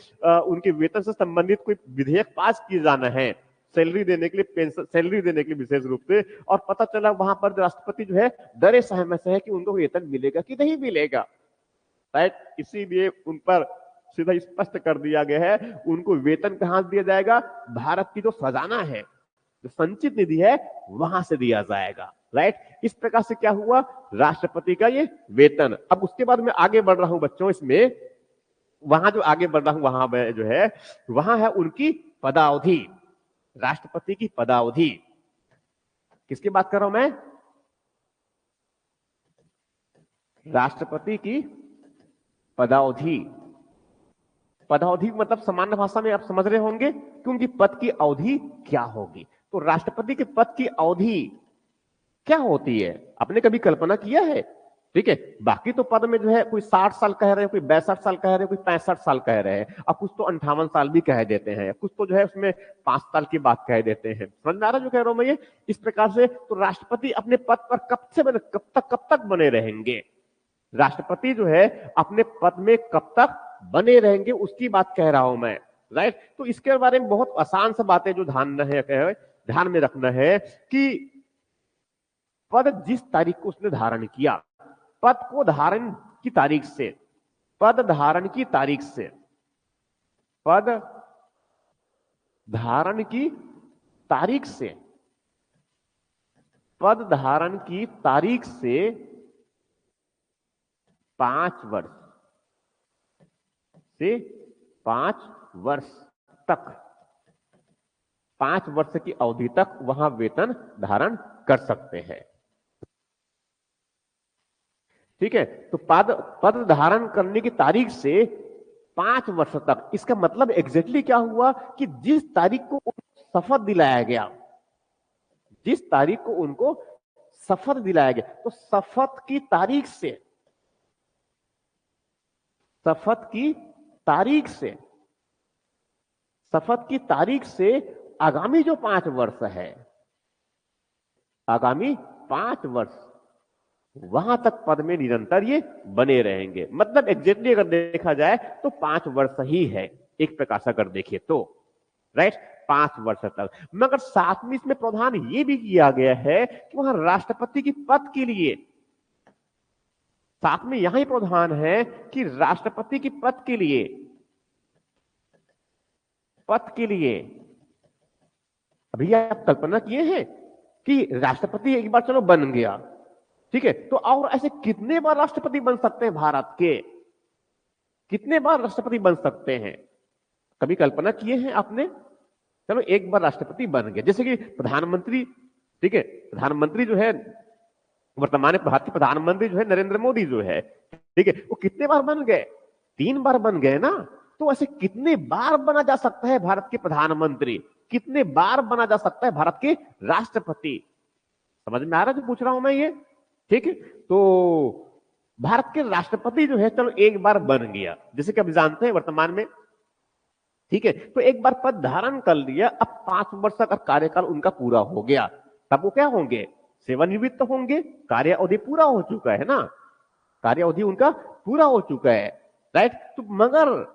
S1: उनके वेतन से संबंधित कोई विधेयक पास किए जाना है, सैलरी देने के लिए, पेंशन सैलरी देने के लिए विशेष रूप से, और पता चला वहां पर राष्ट्रपति जो है डरे सहमे से है कि उनको वेतन मिलेगा कि नहीं मिलेगा, राइट, इसीलिए उन पर सीधा स्पष्ट कर दिया गया है उनको वेतन कहां दिया जाएगा? भारत की जो खजाना है, जो संचित निधि है, वहां से दिया जाएगा। राइट, इस प्रकार से क्या हुआ, राष्ट्रपति का ये वेतन। अब उसके बाद मैं आगे बढ़ रहा हूं बच्चों, इसमें वहां जो आगे बढ़ रहा हूं वहां में जो है, वहां है उनकी पदावधि, राष्ट्रपति की पदावधि। किसकी बात कर रहा हूं मैं? राष्ट्रपति की पदावधि। पदावधि मतलब सामान्य भाषा में आप समझ रहे होंगे कि उनकी पद की अवधि क्या होगी। तो राष्ट्रपति के पद की अवधि क्या होती है, आपने कभी कल्पना किया है? ठीक है, बाकी तो पद में जो है कोई 60 साल कह रहे हैं, कोई 62 साल कह रहे हैं, कोई 65 साल कह रहे हैं, और कुछ तो 58 साल भी कह देते हैं, कुछ तो जो है उसमें 5 साल की बात कह देते हैं। समझ में आ रहा है जो कह रहा हूं मैं ये? इस प्रकार से तो राष्ट्रपति अपने पद पर कब तक बने रहेंगे? राष्ट्रपति जो है अपने पद में कब तक बने रहेंगे उसकी बात कह रहा हूं मैं, राइट। तो इसके बारे में बहुत आसान सा बातें जो ध्यान में रखना है कि पद जिस तारीख को उसने धारण किया, पद को धारण की तारीख से, पद धारण की तारीख से, पद धारण की तारीख से, पद धारण की तारीख से 5 वर्ष से 5 वर्ष तक, 5 वर्ष की अवधि तक वहां वेतन धारण कर सकते हैं। ठीक है, तो पद धारण करने की तारीख से 5 वर्ष तक, इसका मतलब एग्जैक्टली क्या हुआ कि जिस तारीख को शपथ दिलाया गया, जिस तारीख को उनको शपथ दिलाया गया, तो शपथ की तारीख से, शपथ की तारीख से, शपथ की तारीख से आगामी जो 5 वर्ष है, आगामी 5 वर्ष वहां तक पद में निरंतर ये बने रहेंगे। मतलब एग्जैक्टली अगर देखा जाए तो 5 वर्ष ही है, एक प्रकार से अगर देखें तो, राइट, 5 वर्ष तक। मगर साथ में इसमें प्रावधान ये भी किया गया है कि वहां राष्ट्रपति की पद के लिए, साथ में यहां ही प्रावधान है कि राष्ट्रपति की पद के लिए, पद के लिए अभी आप कल्पना किए हैं कि राष्ट्रपति एक बार चलो बन गया, ठीक है, तो और ऐसे कितने बार राष्ट्रपति बन सकते हैं भारत के, कितने बार राष्ट्रपति बन सकते हैं? कभी कल्पना किए हैं आपने? चलो एक बार राष्ट्रपति बन गए, जैसे कि प्रधानमंत्री, ठीक है, प्रधानमंत्री जो है वर्तमान भारत के प्रधानमंत्री जो है नरेंद्र मोदी जो है, ठीक है, वो कितने बार बन गए? 3 बार बन गए ना। तो ऐसे कितने बार बना जा सकता है भारत के प्रधानमंत्री, कितने बार बना जा सकता है भारत के राष्ट्रपति? समझ में आ रहा है जो पूछ रहा हूं मैं ये? ठीक है, तो भारत के राष्ट्रपति जो है चलो एक बार बन गया, जैसे कि आप जानते हैं वर्तमान में, ठीक है, तो एक बार पद धारण कर लिया, अब 5 वर्ष का कार्यकाल उनका पूरा हो गया, तब वो क्या होंगे? सेवानिवृत्त होंगे, कार्य अवधि पूरा हो चुका है ना, कार्य अवधि उनका पूरा हो चुका है, राइट। तो मगर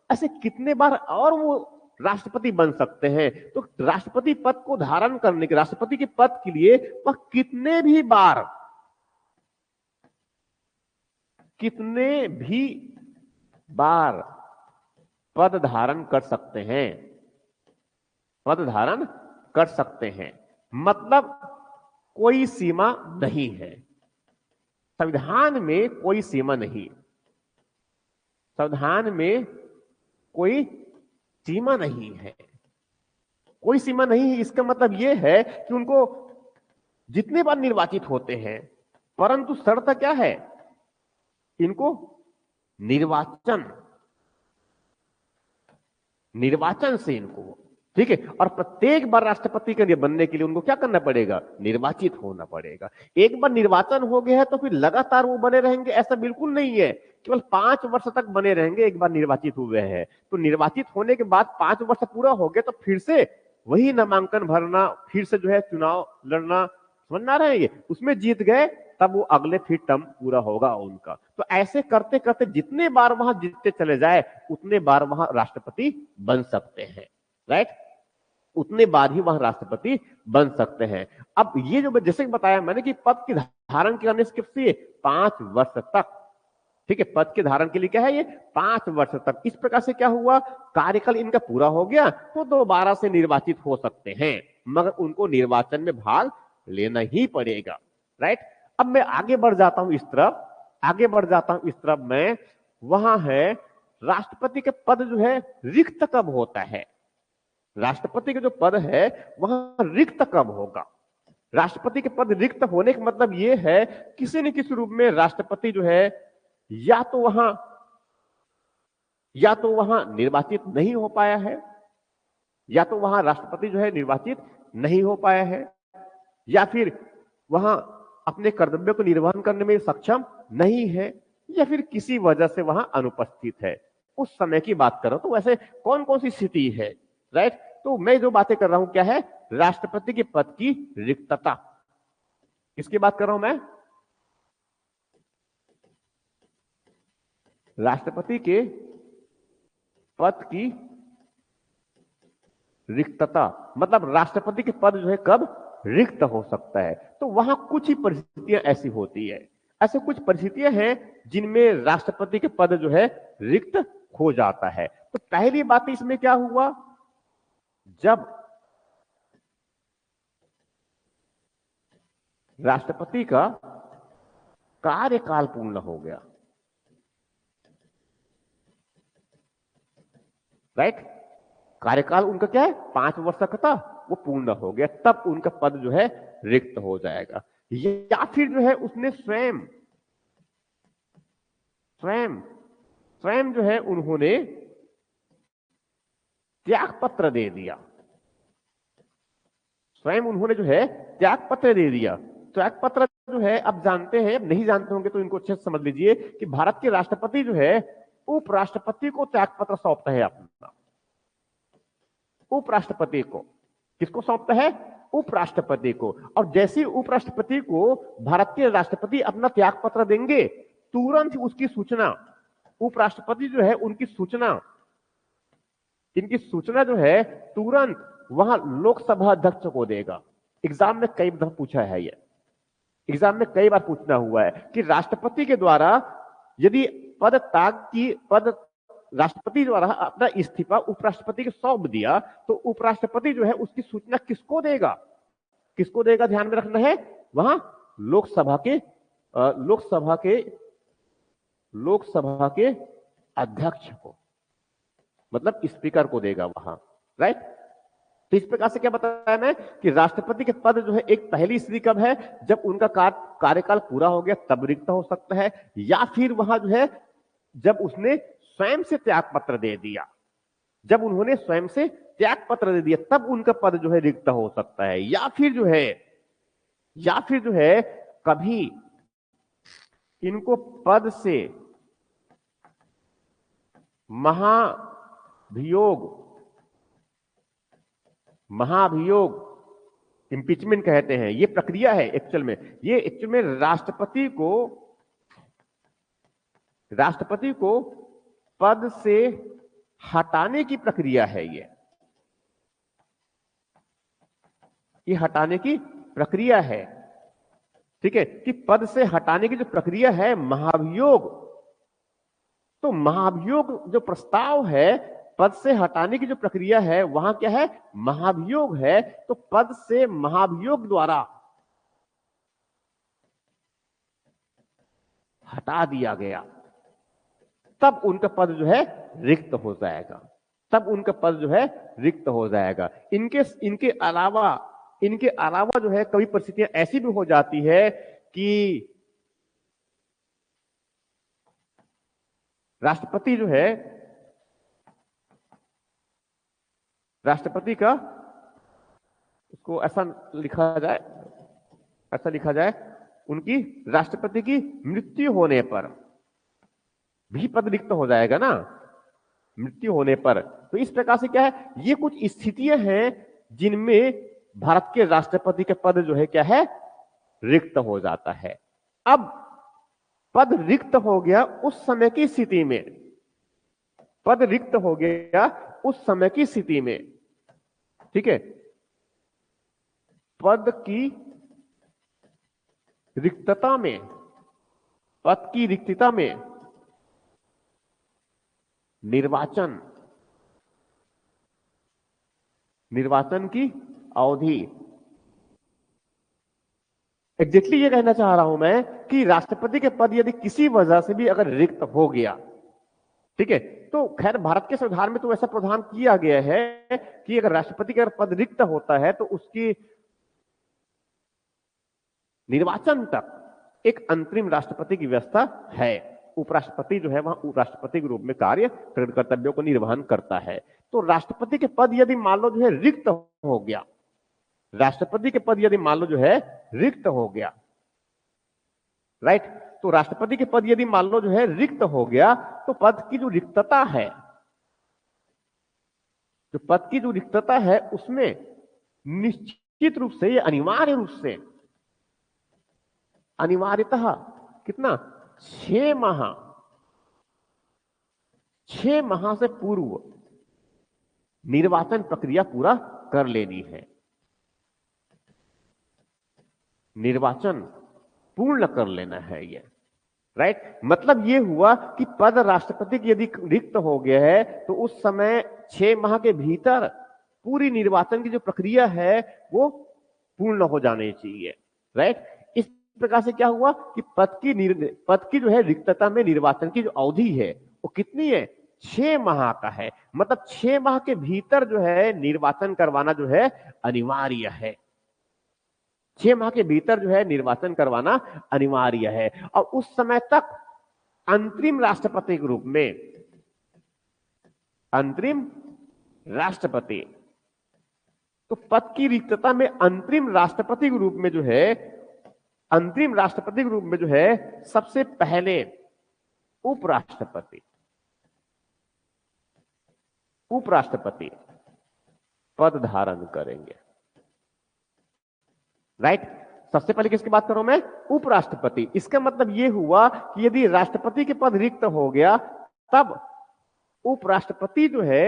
S1: ऐसे कितने बार और वो राष्ट्रपति बन सकते हैं? तो राष्ट्रपति पद को धारण करने के, राष्ट्रपति के पद के लिए वह कितने भी बार पद धारण कर सकते हैं, पद धारण कर सकते हैं। मतलब कोई सीमा नहीं है, संविधान में कोई सीमा नहीं, संविधान में कोई सीमा नहीं है, कोई सीमा नहीं है। इसका मतलब यह है कि उनको जितने बार निर्वाचित होते हैं, परंतु शर्त क्या है? इनको निर्वाचन से इनको, ठीक है, और प्रत्येक बार राष्ट्रपति के लिए बनने के लिए उनको क्या करना पड़ेगा? निर्वाचित होना पड़ेगा। एक बार निर्वाचन हो गया है तो फिर लगातार वो बने रहेंगे ऐसा बिल्कुल नहीं है, केवल 5 वर्ष तक बने रहेंगे एक बार निर्वाचित हुए हैं। तो निर्वाचित होने के बाद 5 वर्ष पूरा हो गया तो फिर से वही नामांकन भरना, फिर से जो है चुनाव लड़ना, समझ आ रहा है ये? उसमें जीत गए तब वो अगले फिर टर्म पूरा होगा उनका। तो ऐसे करते करते जितने बार वहां जीतते चले जाए उतने बार वहां राष्ट्रपति बन सकते हैं, राइट, उतने बार ही वहां राष्ट्रपति बन सकते हैं। अब ये जो जैसे बताया मैंने कि पद की धारण करने से 5 वर्ष तक, ठीक है, पद के धारण के लिए क्या है ये? 5 वर्ष तक। इस प्रकार से क्या हुआ? कार्यकाल इनका पूरा हो गया तो दोबारा से निर्वाचित हो सकते हैं, मगर उनको निर्वाचन में भाग लेना ही पड़ेगा, राइट। अब मैं आगे बढ़ जाता हूं इस तरफ, आगे बढ़ जाता हूं इस तरफ मैं, वहां है राष्ट्रपति के पद जो है रिक्त कब होता है? राष्ट्रपति का जो पद है वहां रिक्त कब होगा? राष्ट्रपति के पद रिक्त होने का मतलब यह है किसी न किसी रूप में राष्ट्रपति जो है या तो वहां निर्वाचित नहीं हो पाया है, या तो वहां राष्ट्रपति जो है निर्वाचित नहीं हो पाया है, या फिर वहां अपने कर्तव्य को निर्वहन करने में सक्षम नहीं है, या फिर किसी वजह से वहां अनुपस्थित है। उस समय की बात करो तो वैसे कौन कौन सी स्थिति है, राइट। तो मैं जो बातें कर रहा हूं क्या है? राष्ट्रपति के पद की रिक्तता, किसकी बात कर रहा हूं मैं? राष्ट्रपति के पद की रिक्तता, मतलब राष्ट्रपति के पद जो है कब रिक्त हो सकता है। तो वहां कुछ ही परिस्थितियां ऐसी होती है, ऐसे कुछ परिस्थितियां हैं जिनमें राष्ट्रपति के पद जो है रिक्त हो जाता है। तो पहली बात इसमें क्या हुआ, जब राष्ट्रपति का कार्यकाल पूर्ण हो गया, राइट, कार्यकाल उनका क्या है 5 वर्ष का था, वो पूर्ण हो गया, तब उनका पद जो है रिक्त हो जाएगा। या फिर जो है उसने स्वयं स्वयं स्वयं जो है उन्होंने त्याग पत्र दे दिया, स्वयं उन्होंने जो है त्याग पत्र दे दिया। त्याग पत्र जो है अब जानते हैं, अब नहीं जानते होंगे तो इनको अच्छे से समझ लीजिए कि भारत के राष्ट्रपति जो है उपराष्ट्रपति को त्याग पत्र सौंपता है अपना, उपराष्ट्रपति को, किसको सौंपता है, उपराष्ट्रपति को। और जैसे उपराष्ट्रपति को भारत के राष्ट्रपति अपना त्याग पत्र देंगे, तुरंत उसकी सूचना, उपराष्ट्रपति जो है उनकी सूचना, इनकी सूचना जो है तुरंत वहां लोकसभा अध्यक्ष को देगा। एग्जाम में कई बार पूछा है, ये एग्जाम में कई बार पूछना हुआ है कि राष्ट्रपति के द्वारा यदि पद राष्ट्रपति द्वारा अपना इस्तीफा उपराष्ट्रपति को सौंप दिया, तो उपराष्ट्रपति जो है उसकी सूचना किसको देगा, किसको देगा, ध्यान में रखना है, वहां लोकसभा के अध्यक्ष को, मतलब स्पीकर को देगा वहां, राइट। तो इस प्रकार से क्या बताया मैं कि राष्ट्रपति के पद जो है एक पहली स्थिति कब है, जब उनका कार्यकाल पूरा हो गया तब रिक्त हो सकता है, या फिर वहां जो है जब उसने स्वयं से त्याग पत्र दे दिया, जब उन्होंने स्वयं से त्याग पत्र दे दिया तब उनका पद जो है रिक्त हो सकता है। या फिर जो है कभी इनको पद से महाभियोग इंपीचमेंट कहते हैं, ये प्रक्रिया है एक्चुअल में, ये एक्चुअल में राष्ट्रपति को पद से हटाने की प्रक्रिया है। ये हटाने की प्रक्रिया है, ठीक है, कि पद से हटाने की जो प्रक्रिया है महाभियोग, तो महाभियोग जो प्रस्ताव है, पद से हटाने की जो प्रक्रिया है वहां क्या है, महाभियोग है। तो पद से महाभियोग द्वारा हटा दिया गया, तब उनका पद जो है रिक्त हो जाएगा, तब उनका पद जो है रिक्त हो जाएगा। इनके अलावा जो है कभी परिस्थितियां ऐसी भी हो जाती है कि राष्ट्रपति जो है, राष्ट्रपति का उसको ऐसा लिखा जाए उनकी राष्ट्रपति की मृत्यु होने पर भी पद रिक्त हो जाएगा ना, मृत्यु होने पर। तो इस प्रकार से क्या है, ये कुछ स्थितियां हैं जिनमें भारत के राष्ट्रपति के पद जो है क्या है, रिक्त हो जाता है। अब पद रिक्त हो गया उस समय की स्थिति में, पद रिक्त हो गया उस समय की स्थिति में, ठीक है, पद की रिक्तता में निर्वाचन की अवधि, एग्जैक्टली ये कहना चाह रहा हूं मैं कि राष्ट्रपति के पद यदि किसी वजह से भी अगर रिक्त हो गया, ठीक है, तो खैर भारत के संविधान में तो ऐसा प्रावधान किया गया है कि अगर राष्ट्रपति का पद रिक्त होता है तो उसकी निर्वाचन तक एक अंतरिम राष्ट्रपति की व्यवस्था है। उपराष्ट्रपति जो है वहां उपराष्ट्रपति के रूप में कार्य कर्तव्यों को निर्वहन करता है। तो राष्ट्रपति के पद यदि मान लो जो है रिक्त हो गया, राष्ट्रपति के पद यदि मान लो जो है रिक्त हो गया, राइट, तो राष्ट्रपति के पद यदि मान लो जो है रिक्त हो गया, तो पद की जो रिक्तता है, जो पद की जो रिक्तता है उसमें निश्चित रूप से, अनिवार्य रूप से, अनिवार्यतः कितना 6 माह 6 माह से पूर्व निर्वाचन प्रक्रिया पूरा कर लेनी है, निर्वाचन पूर्ण कर लेना है ये, राइट। मतलब ये हुआ कि पद राष्ट्रपति की यदि रिक्त हो गया है तो उस समय 6 माह के भीतर पूरी निर्वाचन की जो प्रक्रिया है वो पूर्ण हो जानी चाहिए, राइट। इस प्रकार से क्या हुआ कि पद की जो है रिक्तता में निर्वाचन की जो अवधि है वो कितनी है, 6 माह का है। मतलब 6 माह के भीतर जो है निर्वाचन करवाना जो है अनिवार्य है, 6 माह के भीतर जो है निर्वाचन करवाना अनिवार्य है। और उस समय तक अंतरिम राष्ट्रपति के रूप में, अंतरिम राष्ट्रपति, तो पद की रिक्तता में अंतरिम राष्ट्रपति के रूप में जो है, अंतरिम राष्ट्रपति के रूप में जो है सबसे पहले उपराष्ट्रपति, उपराष्ट्रपति पद धारण करेंगे, राइट। सबसे पहले किसकी बात करूं मैं, उपराष्ट्रपति। इसका मतलब यह हुआ कि यदि राष्ट्रपति के पद रिक्त हो गया तब उपराष्ट्रपति जो है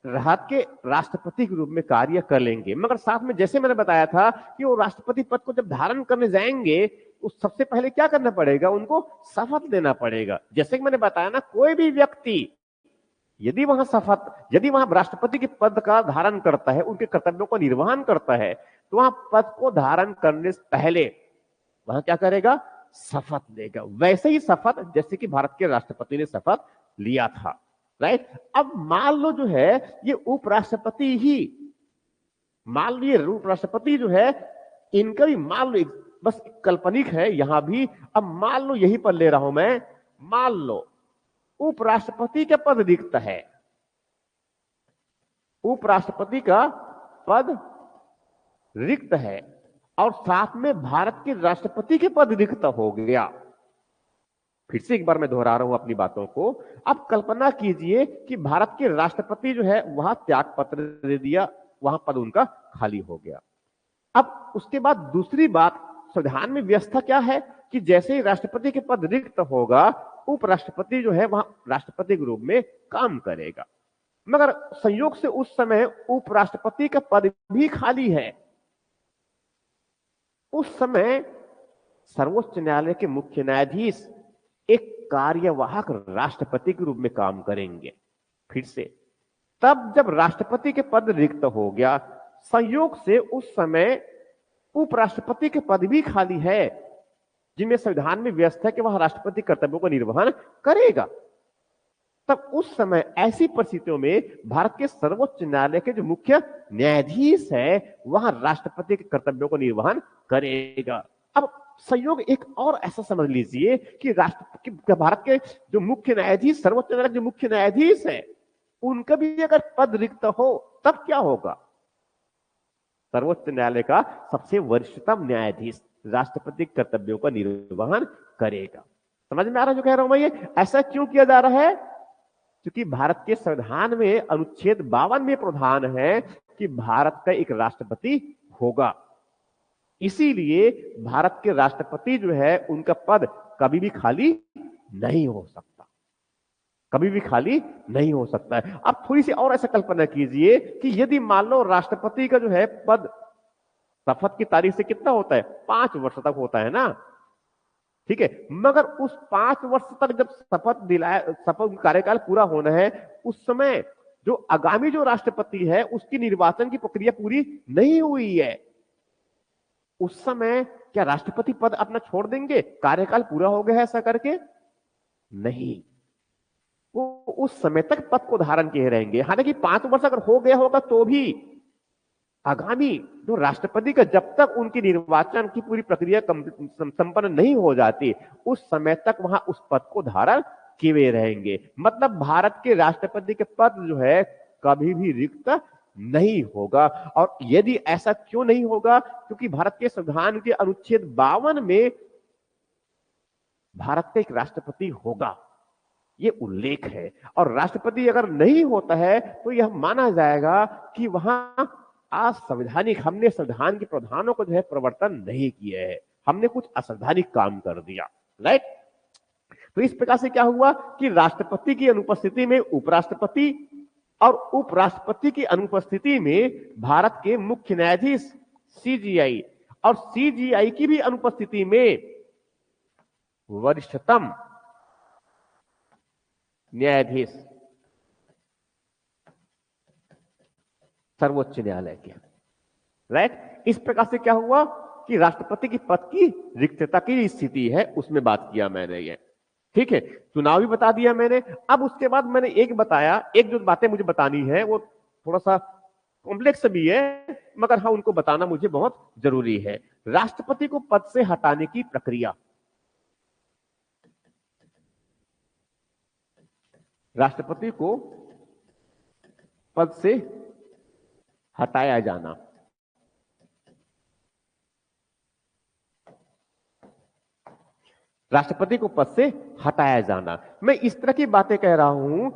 S1: राहत के राष्ट्रपति के रूप में कार्य कर लेंगे। मगर साथ में जैसे मैंने बताया था कि वो राष्ट्रपति पद को जब धारण करने जाएंगे उस सबसे पहले क्या करना पड़ेगा, उनको शपथ लेना पड़ेगा। जैसे कि मैंने बताया ना, कोई भी व्यक्ति यदि वहां राष्ट्रपति के पद का धारण करता है, उनके कर्तव्यों का निर्वहन करता है, तो वहां पद को धारण करने से पहले वहां क्या करेगा, शपथ लेगा। वैसे ही शपथ जैसे कि भारत के राष्ट्रपति ने शपथ लिया था, राइट। अब मान लो जो है ये उपराष्ट्रपति ही, मान लीजिए उपराष्ट्रपति जो है इनका भी मान लो, बस काल्पनिक है यहां भी, अब मान लो यहीं पर ले रहा हूं मैं, मान लो उपराष्ट्रपति का पद रिक्त है, उपराष्ट्रपति का पद रिक्त है और साथ में भारत के राष्ट्रपति के पद रिक्त हो गया। फिर से एक बार मैं दोहरा रहा हूं अपनी बातों को। अब कल्पना कीजिए कि भारत के राष्ट्रपति जो है वहां त्याग पत्र दे दिया, वहां पद उनका खाली हो गया। अब उसके बाद दूसरी बात, संविधान में व्यवस्था क्या है कि जैसे ही राष्ट्रपति के पद रिक्त होगा उपराष्ट्रपति जो है वहां राष्ट्रपति के रूप में काम करेगा। मगर संयोग से उस समय उपराष्ट्रपति का पद भी खाली है। उस समय सर्वोच्च न्यायालय के मुख्य न्यायाधीश एक कार्यवाहक राष्ट्रपति के रूप में काम करेंगे। फिर से तब जब राष्ट्रपति के पद रिक्त हो गया, संयोग से उस समय उपराष्ट्रपति के पद भी खाली है जिनमें संविधान में व्यवस्था है कि वह राष्ट्रपति कर्तव्यों का निर्वहन करेगा। तब उस समय ऐसी परिस्थितियों में भारत के सर्वोच्च न्यायालय के जो मुख्य न्यायाधीश है वह राष्ट्रपति के कर्तव्यों का निर्वहन करेगा। अब संयोग एक और ऐसा समझ लीजिए कि भारत के जो मुख्य न्यायाधीश, सर्वोच्च न्यायालय के जो मुख्य न्यायाधीश है उनका भी अगर पद रिक्त हो तब क्या होगा, सर्वोच्च न्यायालय का सबसे वरिष्ठतम न्यायाधीश राष्ट्रपति के कर्तव्यों का निर्वहन करेगा। समझ में आ रहा है जो कह रहा हूं मैं? ये ऐसा क्यों किया जा रहा है? क्योंकि भारत के संविधान में अनुच्छेद 52 में प्रावधान है कि भारत का एक राष्ट्रपति होगा। इसीलिए भारत के राष्ट्रपति जो है उनका पद कभी भी खाली नहीं हो सकता, कभी भी खाली नहीं हो सकता है। अब थोड़ी सी और ऐसा कल्पना कीजिए कि यदि मान लो राष्ट्रपति का जो है पद शपथ की तारीख से कितना होता है, 5 वर्ष तक होता है ना, ठीक है। मगर उस 5 वर्ष तक जब शपथ कार्यकाल पूरा होना है, उस समय जो आगामी जो राष्ट्रपति है उसकी निर्वाचन की प्रक्रिया पूरी नहीं हुई है, उस समय क्या राष्ट्रपति पद अपना छोड़ देंगे, कार्यकाल पूरा हो गया है ऐसा करके? नहीं, वो उस समय तक पद को धारण किए रहेंगे। हालांकि 5 वर्ष अगर हो गया होगा तो भी आगामी जो राष्ट्रपति का जब तक उनकी निर्वाचन की पूरी प्रक्रिया संपन्न नहीं हो जाती उस समय तक वहां उस पद को धारण किए रहेंगे। मतलब भारत के राष्ट्रपति के पद जो है कभी भी रिक्त नहीं होगा। और यदि ऐसा क्यों नहीं होगा? क्योंकि भारत के संविधान के अनुच्छेद 52 में भारत का एक राष्ट्रपति होगा ये उल्लेख है। और राष्ट्रपति अगर नहीं होता है तो यह माना जाएगा कि वहां असंवैधानिक, हमने संविधान के प्रावधानों को जो है प्रवर्तन नहीं किया है, हमने कुछ असंवैधानिक काम कर दिया, राइट। तो इस प्रकार से क्या हुआ कि राष्ट्रपति की अनुपस्थिति में उपराष्ट्रपति और उपराष्ट्रपति की अनुपस्थिति में भारत के मुख्य न्यायाधीश सीजीआई और सीजीआई की भी अनुपस्थिति में वरिष्ठतम न्यायाधीश सर्वोच्च न्यायालय के, राइट। इस प्रकार से क्या हुआ कि राष्ट्रपति की पद की रिक्तता की स्थिति है, उसमें बात किया मैंने ये, ठीक है। चुनाव भी बता दिया मैंने। अब उसके बाद मैंने एक बताया, एक जो बातें मुझे बतानी है वो थोड़ा सा कॉम्प्लेक्स भी है, मगर हाँ उनको बताना मुझे बहुत जरूरी है। राष्ट्रपति को पद से हटाने की प्रक्रिया, राष्ट्रपति को पद से हटाया जाना, राष्ट्रपति को पद से हटाया जाना। मैं इस तरह की बातें कह रहा हूं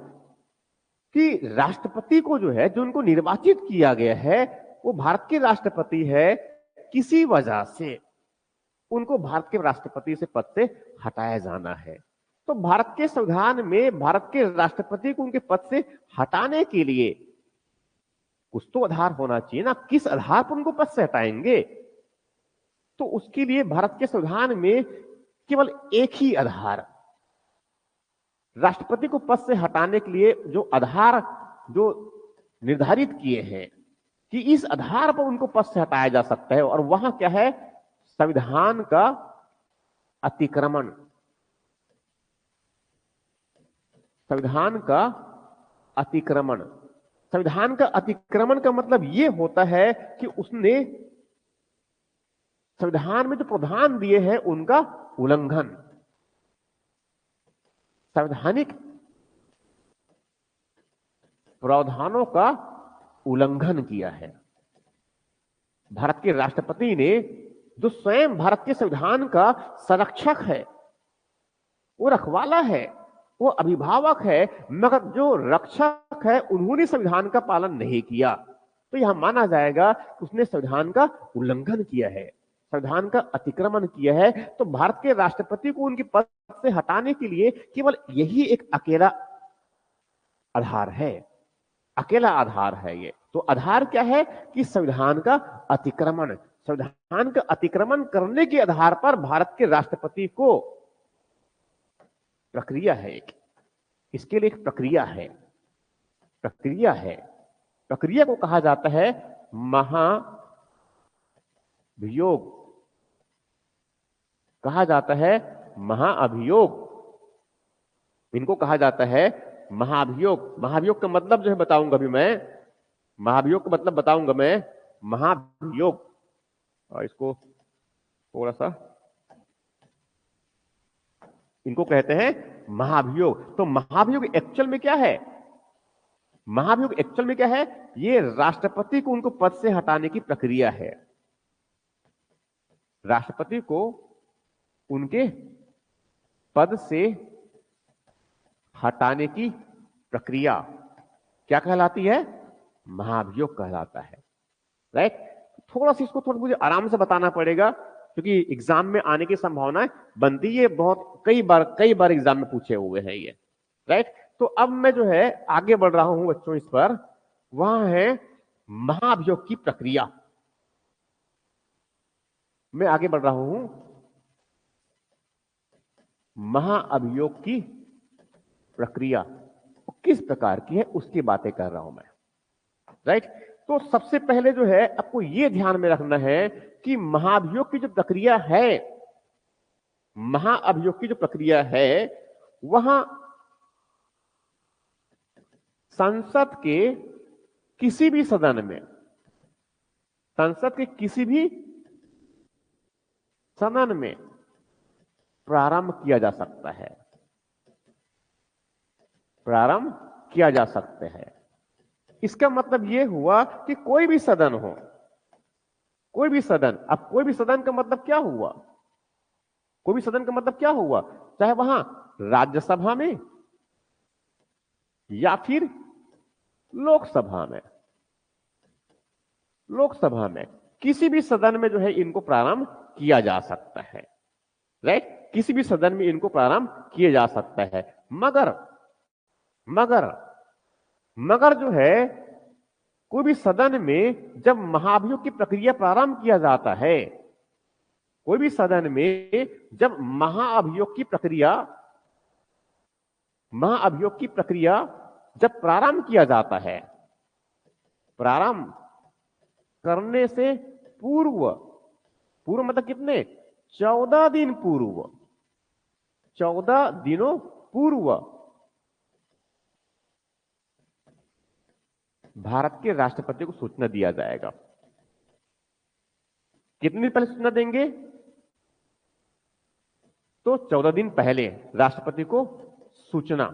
S1: कि राष्ट्रपति को जो है, जो उनको निर्वाचित किया गया है, वो भारत के राष्ट्रपति है, किसी वजह से उनको भारत के राष्ट्रपति से पद से हटाया जाना है। तो भारत के संविधान में भारत के राष्ट्रपति को उनके पद से हटाने के लिए कुछ तो आधार होना चाहिए ना, किस आधार पर उनको पद से हटाएंगे। तो उसके लिए भारत के संविधान में केवल एक ही आधार, राष्ट्रपति को पद से हटाने के लिए जो आधार जो निर्धारित किए हैं कि इस आधार पर उनको पद से हटाया जा सकता है, और वहां क्या है, संविधान का अतिक्रमण। संविधान का अतिक्रमण, संविधान का अतिक्रमण का मतलब यह होता है कि उसने संविधान में जो प्रावधान दिए हैं उनका उल्लंघन, संवैधानिक प्रावधानों का उल्लंघन किया है। भारत के राष्ट्रपति ने, जो स्वयं भारत के संविधान का संरक्षक है, वो रखवाला है, वो अभिभावक है, मगर जो रक्षक है उन्होंने संविधान का पालन नहीं किया, तो यह माना जाएगा कि उसने संविधान का उल्लंघन किया है, संविधान का अतिक्रमण किया है। तो भारत के राष्ट्रपति को उनके पद से हटाने के लिए केवल यही एक अकेला आधार है, अकेला आधार है ये। तो आधार क्या है कि संविधान का अतिक्रमण, संविधान का अतिक्रमण करने के आधार पर भारत के राष्ट्रपति को प्रक्रिया है, इसके लिए एक प्रक्रिया है, प्रक्रिया है, प्रक्रिया को कहा जाता है महाभियोग, कहा जाता है महाअभियोग, इनको कहा जाता है महाभियोग। महाभियोग का मतलब जो है बताऊंगा अभी मैं, महाभियोग का मतलब बताऊंगा मैं, महाभियोग, और इसको थोड़ा सा, इनको कहते हैं महाभियोग। तो महाभियोग एक्चुअल में क्या है, महाभियोग एक्चुअल में क्या है, ये राष्ट्रपति को उनको पद से हटाने की प्रक्रिया है, राष्ट्रपति को उनके पद से हटाने की प्रक्रिया क्या कहलाती है, महाभियोग कहलाता है, राइट। थोड़ा सा इसको थोड़ा मुझे आराम से बताना पड़ेगा क्योंकि एग्जाम में आने की संभावना बनती है, बहुत कई बार एग्जाम में पूछे हुए हैं ये, राइट। तो अब मैं जो है आगे बढ़ रहा हूं बच्चों इस पर, वहां है महाभियोग की प्रक्रिया, मैं आगे बढ़ रहा हूं महाअभियोग की प्रक्रिया किस प्रकार की है उसकी बातें कर रहा हूं मैं, राइट। तो सबसे पहले जो है आपको यह ध्यान में रखना है कि महाभियोग की जो प्रक्रिया है, महाअभियोग की जो प्रक्रिया है, वहां संसद के किसी भी सदन में, संसद के किसी भी सदन में प्रारंभ किया जा सकता है, प्रारंभ किया जा सकते हैं। इसका मतलब यह हुआ कि कोई भी सदन हो, कोई भी सदन, अब कोई भी सदन का मतलब क्या हुआ, कोई भी सदन का मतलब क्या हुआ, चाहे वहां राज्यसभा में या फिर लोकसभा में, लोकसभा में किसी भी सदन में जो है इनको प्रारंभ किया जा सकता है, राइट, किसी भी सदन में इनको प्रारंभ किया जा सकता है। मगर मगर मगर जो है कोई भी सदन में जब महाभियोग की प्रक्रिया प्रारंभ किया जाता है, कोई भी सदन में जब महाअभियोग की प्रक्रिया जब प्रारंभ किया जाता है, प्रारंभ करने से पूर्व, पूर्व मतलब कितने, 14 दिन पूर्व, 14 दिनों पूर्व भारत के राष्ट्रपति को सूचना दिया जाएगा। कितने दिन पहले सूचना देंगे? तो 14 दिन पहले राष्ट्रपति को सूचना,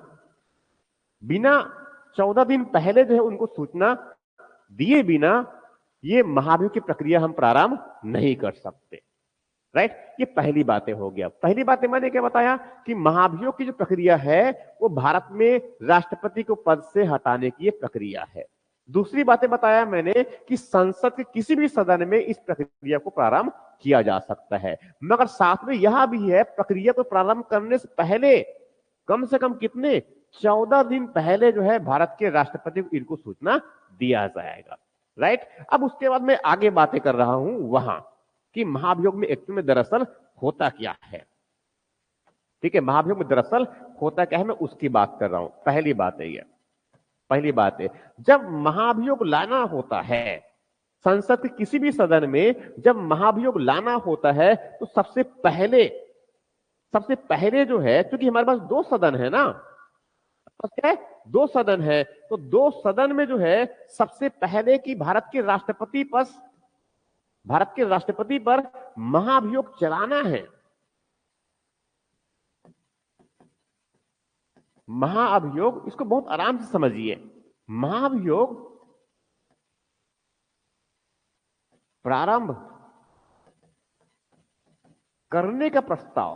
S1: बिना 14 दिन पहले जो है उनको सूचना दिए बिना ये महाभियोग की प्रक्रिया हम प्रारंभ नहीं कर सकते। राइट, ये पहली बातें हो गया। पहली बातें मैंने क्या बताया कि महाभियोग की जो प्रक्रिया है वो भारत में राष्ट्रपति को पद से हटाने की ये प्रक्रिया है। दूसरी बातें बताया मैंने कि संसद के किसी भी सदन में इस प्रक्रिया को प्रारंभ किया जा सकता है, मगर साथ में यह भी है प्रक्रिया को प्रारंभ करने से पहले कम से कम कितने, 14 दिन पहले जो है भारत के राष्ट्रपति को इनको सूचना दिया जाएगा। राइट, अब उसके बाद मैं आगे बातें कर रहा हूं वहां कि महाभियोग में एक्चुअल में दरअसल होता क्या है। ठीक है, महाभियोग में दरअसल होता क्या है, मैं उसकी बात कर रहा हूं। पहली बात है, पहली बात है, जब महाभियोग लाना होता है संसद के किसी भी सदन में, जब महाभियोग लाना होता है तो सबसे पहले जो है, क्योंकि हमारे पास 2 सदन है ना, क्या है, 2 सदन है, तो 2 सदन में जो है सबसे पहले कि भारत के राष्ट्रपति पर महाभियोग चलाना है। महाअभियोग, इसको बहुत आराम से समझिए। महाभियोग प्रारंभ करने का प्रस्ताव,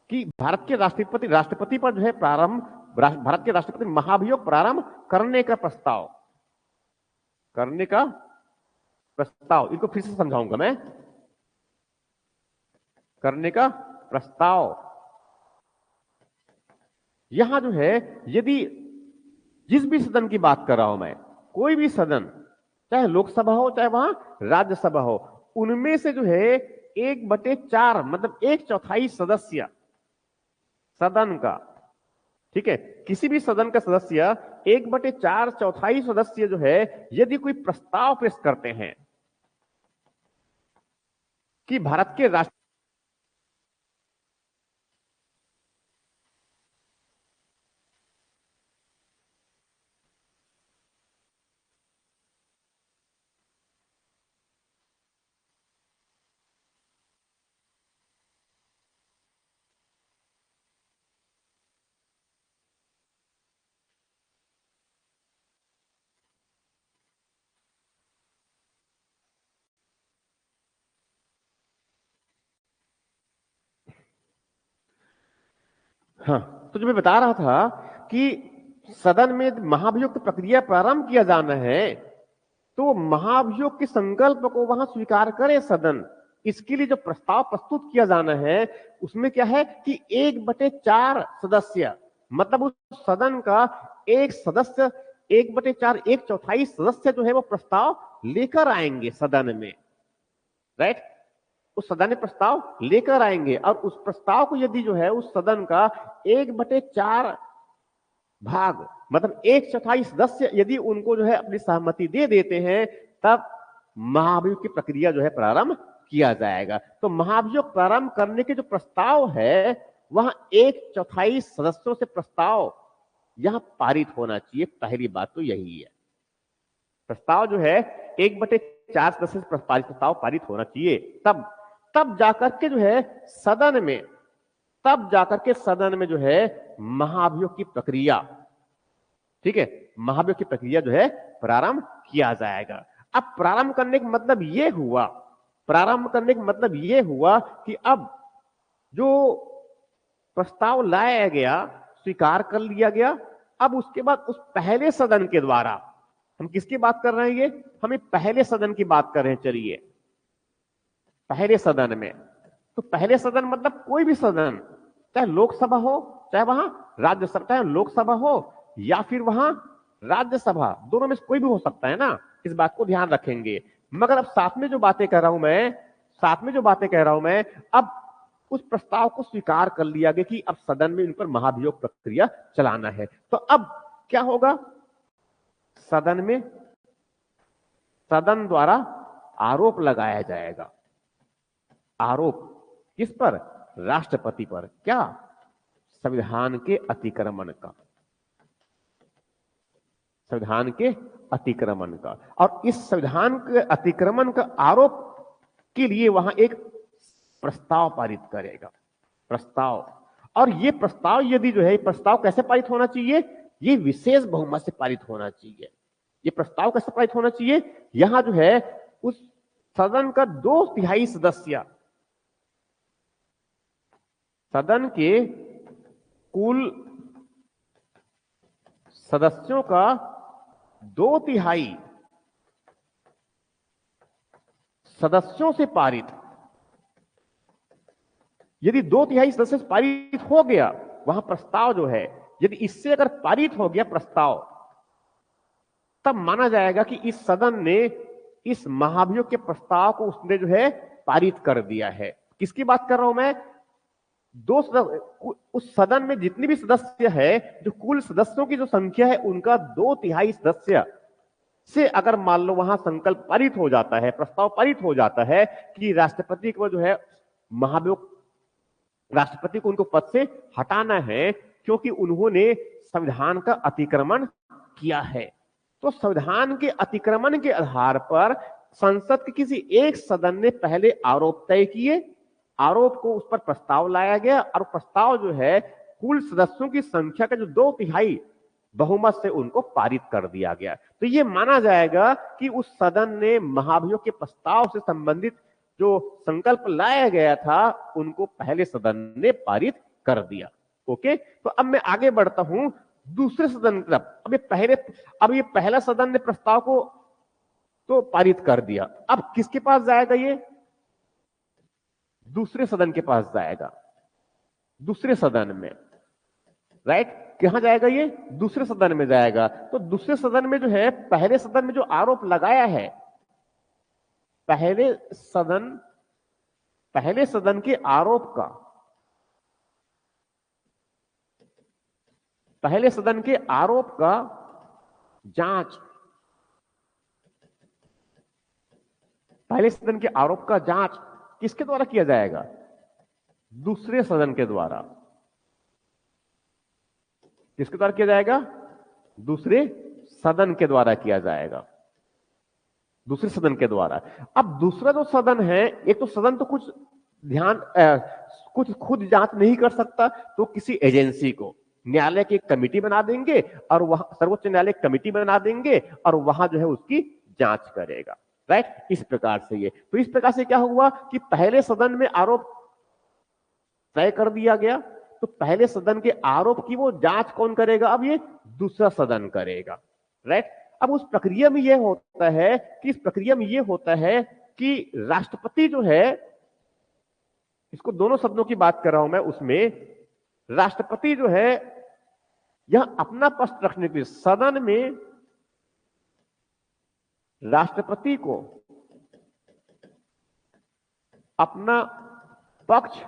S1: कि भारत के राष्ट्रपति पर जो है भारत के राष्ट्रपति महाभियोग प्रारंभ करने का प्रस्ताव, इनको फिर से समझाऊंगा मैं। करने का प्रस्ताव, यहां जो है यदि जिस भी सदन की बात कर रहा हूं मैं, कोई भी सदन, चाहे लोकसभा हो चाहे वहां राज्यसभा हो, उनमें से जो है 1/4 मतलब 1/4 सदस्य सदन का, ठीक है, किसी भी सदन का सदस्य 1/4 चौथाई सदस्य जो है यदि कोई प्रस्ताव पेश करते हैं कि भारत के राष्ट्र हाँ, तो जो मैं बता रहा था कि सदन में महाभियोग की प्रक्रिया प्रारंभ किया जाना है, तो महाभियोग के संकल्प को वहां स्वीकार करे सदन। इसके लिए जो प्रस्ताव प्रस्तुत किया जाना है उसमें क्या है कि 1/4 सदस्य, मतलब उस सदन का एक सदस्य 1/4 1/4 सदस्य जो है वो प्रस्ताव लेकर आएंगे सदन में। राइट, उस सदन में प्रस्ताव लेकर आएंगे और उस प्रस्ताव को यदि जो है उस सदन का 1/4 भाग मतलब 1/4 सदस्य यदि उनको जो है अपनी सहमति दे देते हैं, तब महाभियोग की प्रक्रिया जो है प्रारंभ किया जाएगा। तो महाभियोग प्रारंभ करने के जो प्रस्ताव है वहां 1/4 सदस्यों से प्रस्ताव यहां पारित होना चाहिए। पहली बात तो यही है, प्रस्ताव जो है 1/4 सदस्य से प्रस्ताव पारित होना चाहिए, तब जाकर के जो है सदन में जो है महाभियोग की प्रक्रिया, ठीक है, महाभियोग की प्रक्रिया जो है प्रारंभ किया जाएगा। अब प्रारंभ करने का मतलब यह हुआ कि अब जो प्रस्ताव लाया गया स्वीकार कर लिया गया। अब उसके बाद उस पहले सदन के द्वारा, हम किसकी बात कर रहे हैं, ये हमें पहले सदन की बात कर रहे हैं। चलिए, पहले सदन में तो पहले सदन मतलब कोई भी सदन, चाहे लोकसभा हो, चाहे वहां राज्यसभा, चाहे लोकसभा हो या फिर वहां राज्यसभा, दोनों में से कोई भी हो सकता है ना, इस बात को ध्यान रखेंगे। मगर अब साथ में जो बातें कह रहा हूं मैं, साथ में जो बातें कह रहा हूं मैं, अब उस प्रस्ताव को स्वीकार कर लिया गया कि अब सदन में इन पर महाभियोग प्रक्रिया चलाना है। तो अब क्या होगा, सदन में सदन द्वारा आरोप लगाया जाएगा। आरोप किस पर? राष्ट्रपति पर। क्या? संविधान के अतिक्रमण का, संविधान के अतिक्रमण का। और इस संविधान के अतिक्रमण का आरोप के लिए वहां एक प्रस्ताव पारित करेगा, प्रस्ताव। और ये प्रस्ताव यदि जो है, प्रस्ताव कैसे पारित होना चाहिए, ये विशेष बहुमत से पारित होना चाहिए। ये प्रस्ताव कैसे पारित होना चाहिए, यहां जो है उस सदन का 2/3 सदस्य, सदन के कुल सदस्यों का 2/3 सदस्यों से पारित, यदि 2/3 सदस्य से पारित हो गया वहां प्रस्ताव जो है, यदि इससे अगर पारित हो गया प्रस्ताव, तब माना जाएगा कि इस सदन ने इस महाभियोग के प्रस्ताव को उसने जो है पारित कर दिया है। किसकी बात कर रहा हूं मैं? उस सदन में जितनी भी सदस्य है, जो कुल सदस्यों की जो संख्या है, उनका 2/3 सदस्य से अगर मान लो वहां संकल्प पारित हो जाता है, प्रस्ताव पारित हो जाता है कि राष्ट्रपति को जो है महाभियोग, राष्ट्रपति को उनको पद से हटाना है क्योंकि उन्होंने संविधान का अतिक्रमण किया है, तो संविधान के अतिक्रमण के आधार पर संसद के किसी एक सदन ने पहले आरोप तय किए, आरोप को उस पर प्रस्ताव लाया गया और प्रस्ताव जो है कुल सदस्यों की संख्या का जो 2/3 बहुमत से उनको पारित कर दिया गया। तो यह माना जाएगा कि उस सदन ने महाभियोग के प्रस्ताव से संबंधित जो संकल्प लाया गया था उनको पहले सदन ने पारित कर दिया। ओके, तो अब मैं आगे बढ़ता हूं दूसरे सदन की तरफ। अब ये पहला सदन ने प्रस्ताव को तो पारित कर दिया, अब किसके पास जाएगा? ये दूसरे सदन के पास जाएगा, दूसरे सदन में, राइट? कहां जाएगा? ये दूसरे सदन में जाएगा। तो दूसरे सदन में जो है, पहले सदन में जो आरोप लगाया है, पहले सदन के आरोप का, पहले सदन के आरोप का जांच, पहले सदन के आरोप का जांच किसके द्वारा किया जाएगा? दूसरे सदन के द्वारा। किसके द्वारा किया जाएगा? दूसरे सदन के द्वारा किया जाएगा, दूसरे सदन के द्वारा। अब दूसरा जो सदन है, एक तो सदन तो कुछ खुद जांच नहीं कर सकता, तो किसी एजेंसी को, न्यायालय की कमेटी बना देंगे और वहां सर्वोच्च न्यायालय कमेटी बना देंगे और वहां जो है उसकी जांच करेगा, राइट? इस प्रकार से ये, तो इस प्रकार से क्या हुआ कि पहले सदन में आरोप तय कर दिया गया, तो पहले सदन के आरोप की वो जांच कौन करेगा? अब ये दूसरा सदन करेगा, राइट? अब उस प्रक्रिया में यह होता है कि इस प्रक्रिया में यह होता है कि राष्ट्रपति जो है, इसको दोनों शब्दों की बात कर रहा हूं मैं, उसमें राष्ट्रपति जो है यह अपना पक्ष रखने के लिए सदन में राष्ट्रपति को अपना पक्ष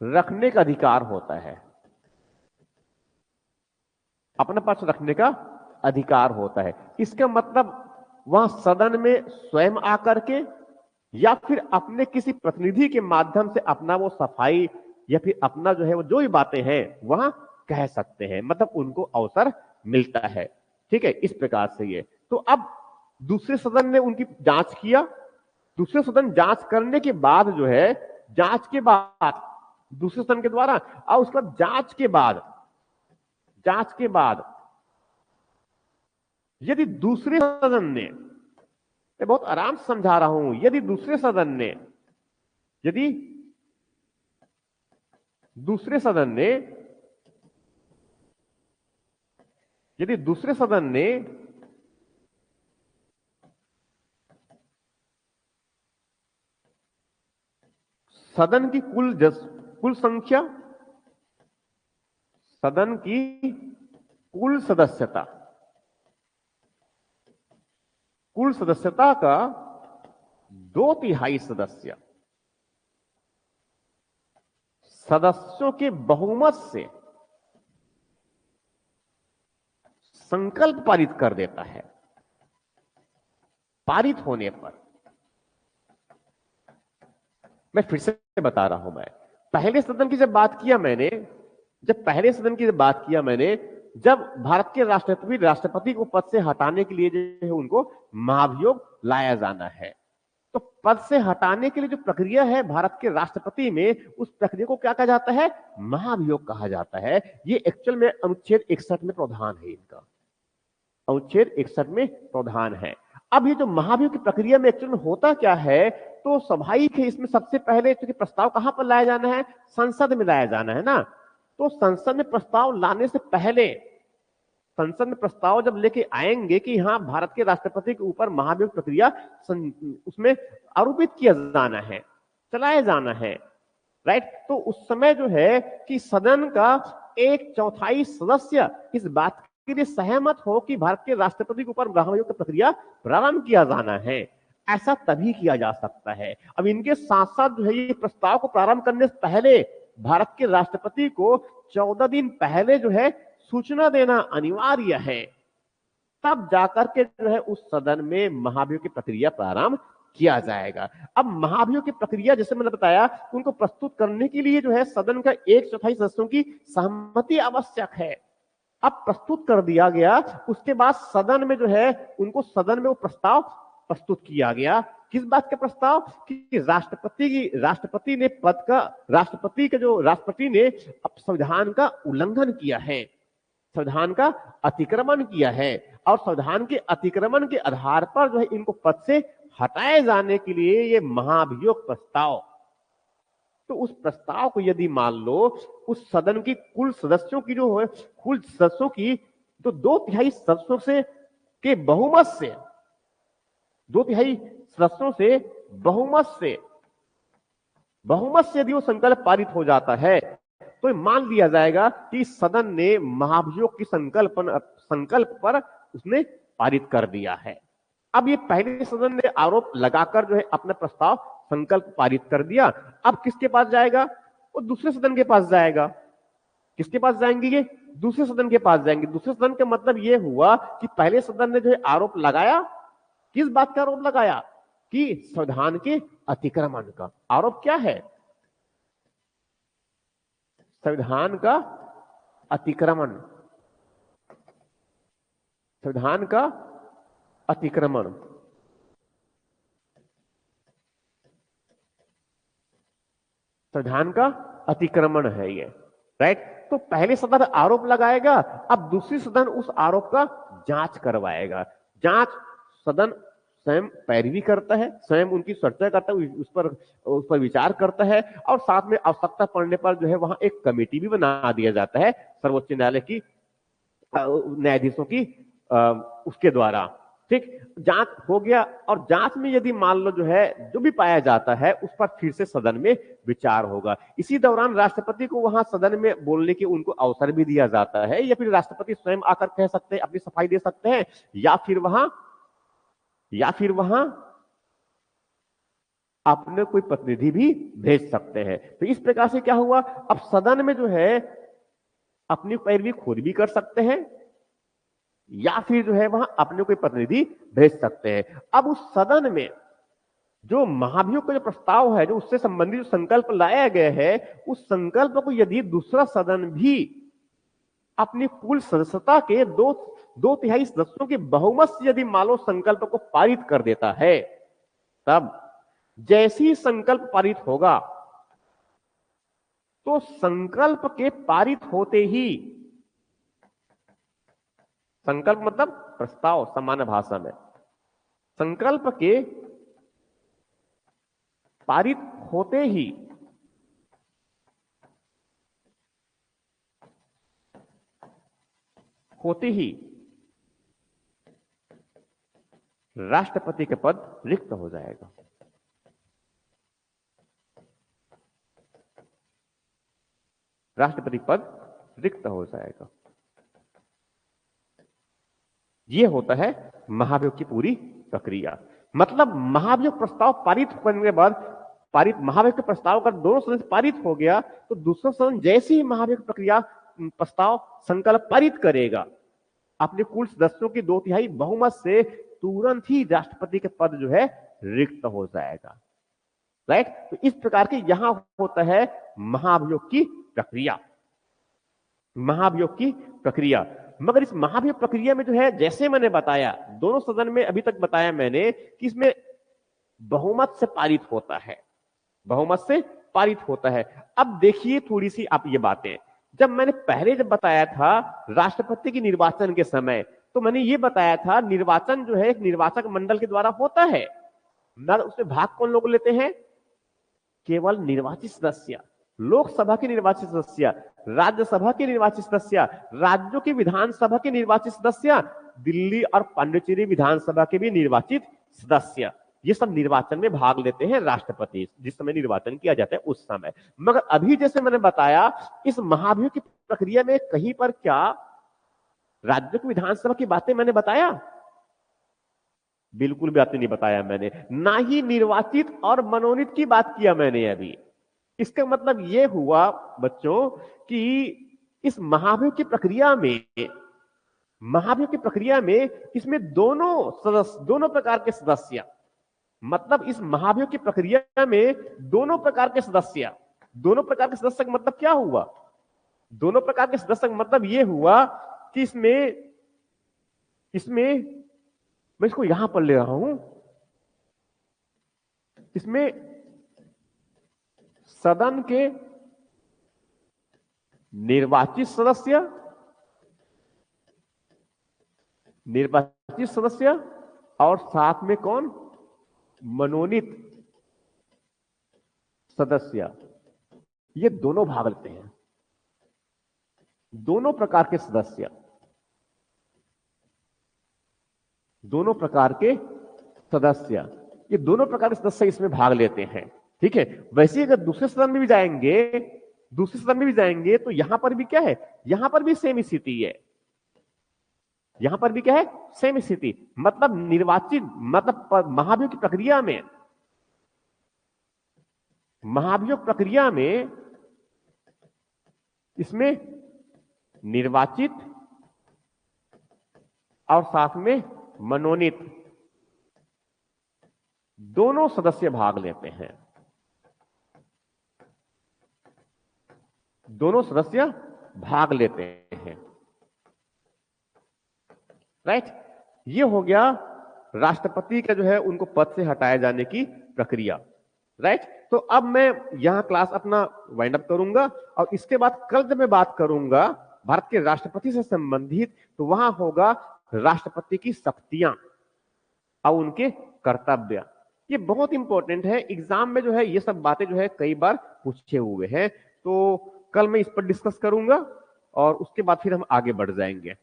S1: रखने का अधिकार होता है, अपना पक्ष रखने का अधिकार होता है। इसका मतलब वह सदन में स्वयं आकर के या फिर अपने किसी प्रतिनिधि के माध्यम से अपना वो सफाई या फिर अपना जो है वो जो भी बातें हैं वहां कह सकते हैं, मतलब उनको अवसर मिलता है, ठीक है? इस प्रकार से ये, तो अब दूसरे सदन ने उनकी जांच किया, दूसरे सदन जांच करने के बाद जो है, जांच के बाद दूसरे सदन के द्वारा, और उसके बाद जांच के बाद यदि दूसरे सदन ने, मैं बहुत आराम से समझा रहा हूं, यदि दूसरे सदन ने सदन की कुल संख्या, सदन की कुल सदस्यता, कुल सदस्यता का 2/3 सदस्य सदस्यों के बहुमत से संकल्प पारित कर देता है। पारित होने पर, मैं फिर से बता रहा हूं, मैं पहले सदन की जब बात किया मैंने, पहले सदन की जब बात किया मैंने, जब भारत के राष्ट्रपति को पद से हटाने के लिए जो है उनको महाभियोग लाया जाना है, तो पद से हटाने के लिए जो प्रक्रिया है भारत के राष्ट्रपति में, उस प्रक्रिया को क्या कहा जाता है? महाभियोग कहा जाता है। ये एक्चुअल में अनुच्छेद 61 में प्रावधान है इनका, अनुच्छेद 61 में प्रावधान है। अब ये जो महाभियोग की प्रक्रिया में एक्चुअल में होता क्या है, तो स्वाभाविक है इसमें सबसे पहले क्योंकि प्रस्ताव कहां पर लाया जाना है? संसद में लाया जाना है ना। तो संसद में प्रस्ताव लाने से पहले, संसद में प्रस्ताव जब लेके आएंगे कि हाँ भारत के राष्ट्रपति के ऊपर महाभियोग प्रक्रिया उसमें आरोपित किया जाना है, चलाया जाना है, राइट, तो उस समय जो है कि सदन का 1/4 सदस्य इस बात के लिए सहमत हो कि भारत के राष्ट्रपति के ऊपर महाभियोग की प्रक्रिया प्रारंभ किया जाना है। ऐसा तभी किया जा सकता है। अब इनके साथ साथ जो है ये प्रस्ताव को प्रारंभ करने से पहले भारत के राष्ट्रपति को 14 दिन पहले जो है सूचना देना अनिवार्य है, तब जाकर के जो है उस सदन में महाभियोग की प्रक्रिया प्रारंभ किया जाएगा। अब महाभियोग की प्रक्रिया जैसे मैंने बताया, उनको प्रस्तुत करने के लिए जो है सदन का 1/4 सदस्यों की सहमति आवश्यक है। अब प्रस्तुत कर दिया गया, उसके बाद सदन में जो है उनको सदन में वो प्रस्ताव प्रस्तुत किया गया। किस बात का प्रस्ताव? कि राष्ट्रपति ने पद का, राष्ट्रपति ने संविधान का उल्लंघन किया है, संविधान का अतिक्रमण किया है, और संविधान के अतिक्रमण के आधार पर जो है इनको पद से हटाए जाने के लिए ये महाभियोग प्रस्ताव, तो उस प्रस्ताव को यदि मान लो उस सदन की कुल सदस्यों की जो है, कुल सदस्यों की जो 2/3 सदस्यों से के बहुमत से, 2/3 सदस्यों से बहुमत से यदि वो संकल्प पारित हो जाता है, तो मान लिया जाएगा कि सदन ने महाभियोग की संकल्प पर उसने पारित कर दिया है। अब ये पहले सदन ने आरोप लगाकर जो है अपना प्रस्ताव संकल्प पारित कर दिया। अब किसके पास जाएगा? वो दूसरे सदन के पास जाएगा। किसके पास जाएंगे? ये दूसरे सदन के पास जाएंगे। दूसरे सदन का मतलब ये हुआ कि पहले सदन ने जो है आरोप लगाया, किस बात का आरोप लगाया? कि संविधान के अतिक्रमण का आरोप। क्या है? संविधान का अतिक्रमण, संविधान का अतिक्रमण, संविधान का अतिक्रमण है ये, राइट। तो पहले सदन आरोप लगाएगा, अब दूसरी सदन उस आरोप का जांच करवाएगा। जांच सदन स्वयं पैरवी करता है, स्वयं उनकी चर्चा करता है, उस पर विचार करता है, और साथ में आवश्यकता पड़ने पर जो है वहां एक कमेटी भी बना दिया जाता है सर्वोच्च न्यायालय की न्यायाधीशों की उसके द्वारा। ठीक, जांच हो गया, और जांच में यदि मान लो जो है जो भी पाया जाता है उस पर फिर से सदन में विचार होगा। इसी दौरान राष्ट्रपति को वहां सदन में बोलने की उनको अवसर भी दिया जाता है, या फिर राष्ट्रपति स्वयं आकर कह सकते हैं, अपनी सफाई दे सकते हैं, या फिर वहां अपने कोई प्रतिनिधि भी भेज सकते हैं। तो इस प्रकार से क्या हुआ, अब सदन में जो है अपनी पैरवी खुद भी कर सकते हैं, या फिर जो है वहां अपने कोई प्रतिनिधि भेज सकते हैं। अब उस सदन में जो महाभियोग का जो प्रस्ताव है, जो उससे संबंधित जो संकल्प लाया गया है, उस संकल्प को यदि दूसरा सदन भी अपनी कुल सदस्यता के 2/3 सदस्यों के बहुमत से यदि मान लो संकल्प को पारित कर देता है, तब जैसे ही संकल्प पारित होगा, तो संकल्प के पारित होते ही, संकल्प मतलब प्रस्ताव सामान्य भाषा में, संकल्प के पारित होते ही राष्ट्रपति का पद रिक्त हो जाएगा। राष्ट्रपति पद रिक्त हो जाएगा। यह होता है महाभियोग की पूरी प्रक्रिया। मतलब महाभियोग प्रस्ताव पारित करने के बाद, पारित महाभियोग के प्रस्ताव का दोनों सदन से पारित हो गया तो दूसरा सदन जैसे ही महाभियोग प्रक्रिया प्रस्ताव संकल्प पारित करेगा, अपने कुल सदस्यों की 2/3 बहुमत से तुरंत ही राष्ट्रपति के पद जो है रिक्त हो जाएगा। राइट? तो इस प्रकार के यहां होता है महाभियोग की प्रक्रिया। महाभियोग की प्रक्रिया, मगर इस महाभियोग प्रक्रिया में जो है, जैसे मैंने बताया दोनों सदन में, अभी तक बताया मैंने कि इसमें बहुमत से पारित होता है, बहुमत से पारित होता है। अब देखिए थोड़ी सी आप ये बातें, जब मैंने पहले जब बताया था राष्ट्रपति के निर्वाचन के समय, तो मैंने ये बताया था निर्वाचन जो है एक निर्वाचक मंडल के द्वारा होता है, मगर उसमें भाग कौन लोग लेते हैं? केवल निर्वाचित सदस्य, लोकसभा के निर्वाचित सदस्य, राज्यसभा के निर्वाचित सदस्य, राज्यों की विधानसभा के निर्वाचित सदस्य, दिल्ली और पांडिचेरी विधानसभा के भी निर्वाचित सदस्य, ये सब निर्वाचन में भाग लेते हैं राष्ट्रपति, जिस समय निर्वाचन किया जाता है उस समय। मगर अभी जैसे मैंने बताया, इस महाभियोग की प्रक्रिया में कहीं पर क्या राज्यों की विधानसभा की बातें मैंने बताया? बिल्कुल भी बातें नहीं बताया मैंने, ना ही निर्वाचित और मनोनीत की बात किया मैंने अभी। इसका मतलब यह हुआ बच्चों कि इस महाभियोग की प्रक्रिया में, महाभियोग की प्रक्रिया में इसमें दोनों सदस्य, दोनों प्रकार के सदस्य, मतलब इस महाभियोग की प्रक्रिया में दोनों प्रकार के सदस्य, दोनों प्रकार के सदस्य का मतलब क्या हुआ? दोनों प्रकार के सदस्य का मतलब यह हुआ कि इसमें मैं इसको यहां पर ले रहा हूं, इसमें सदन के निर्वाचित सदस्य, निर्वाचित सदस्य और साथ में कौन? मनोनीत सदस्य, ये दोनों भाग लेते हैं। दोनों प्रकार के सदस्य, दोनों प्रकार के सदस्य, ये दोनों प्रकार के सदस्य इसमें भाग लेते हैं। ठीक है? वैसे अगर दूसरे सदन में भी जाएंगे, दूसरे सदन में भी जाएंगे तो यहां पर भी क्या है? यहां पर भी सेम स्थिति है। यहां पर भी क्या है? सेम स्थिति। मतलब निर्वाचित, मतलब महाभियोग की प्रक्रिया में, महाभियोग प्रक्रिया में इसमें निर्वाचित और साथ में मनोनीत दोनों सदस्य भाग लेते हैं। दोनों सदस्य भाग लेते हैं। राइट? ये हो गया राष्ट्रपति का जो है उनको पद से हटाए जाने की प्रक्रिया। राइट? तो अब मैं यहां क्लास अपना वाइंड अप करूंगा और इसके बाद कल जब मैं बात करूंगा भारत के राष्ट्रपति से संबंधित, तो वहां होगा राष्ट्रपति की शक्तियां और उनके कर्तव्य। ये बहुत इंपॉर्टेंट है, एग्जाम में जो है ये सब बातें जो है कई बार पूछे हुए हैं। तो कल मैं इस पर डिस्कस करूंगा और उसके बाद फिर हम आगे बढ़ जाएंगे।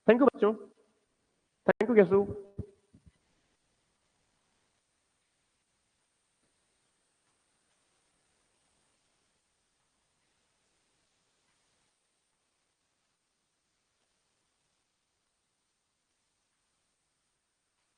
S1: थैंक यू बच्चों। Thank you Keshav.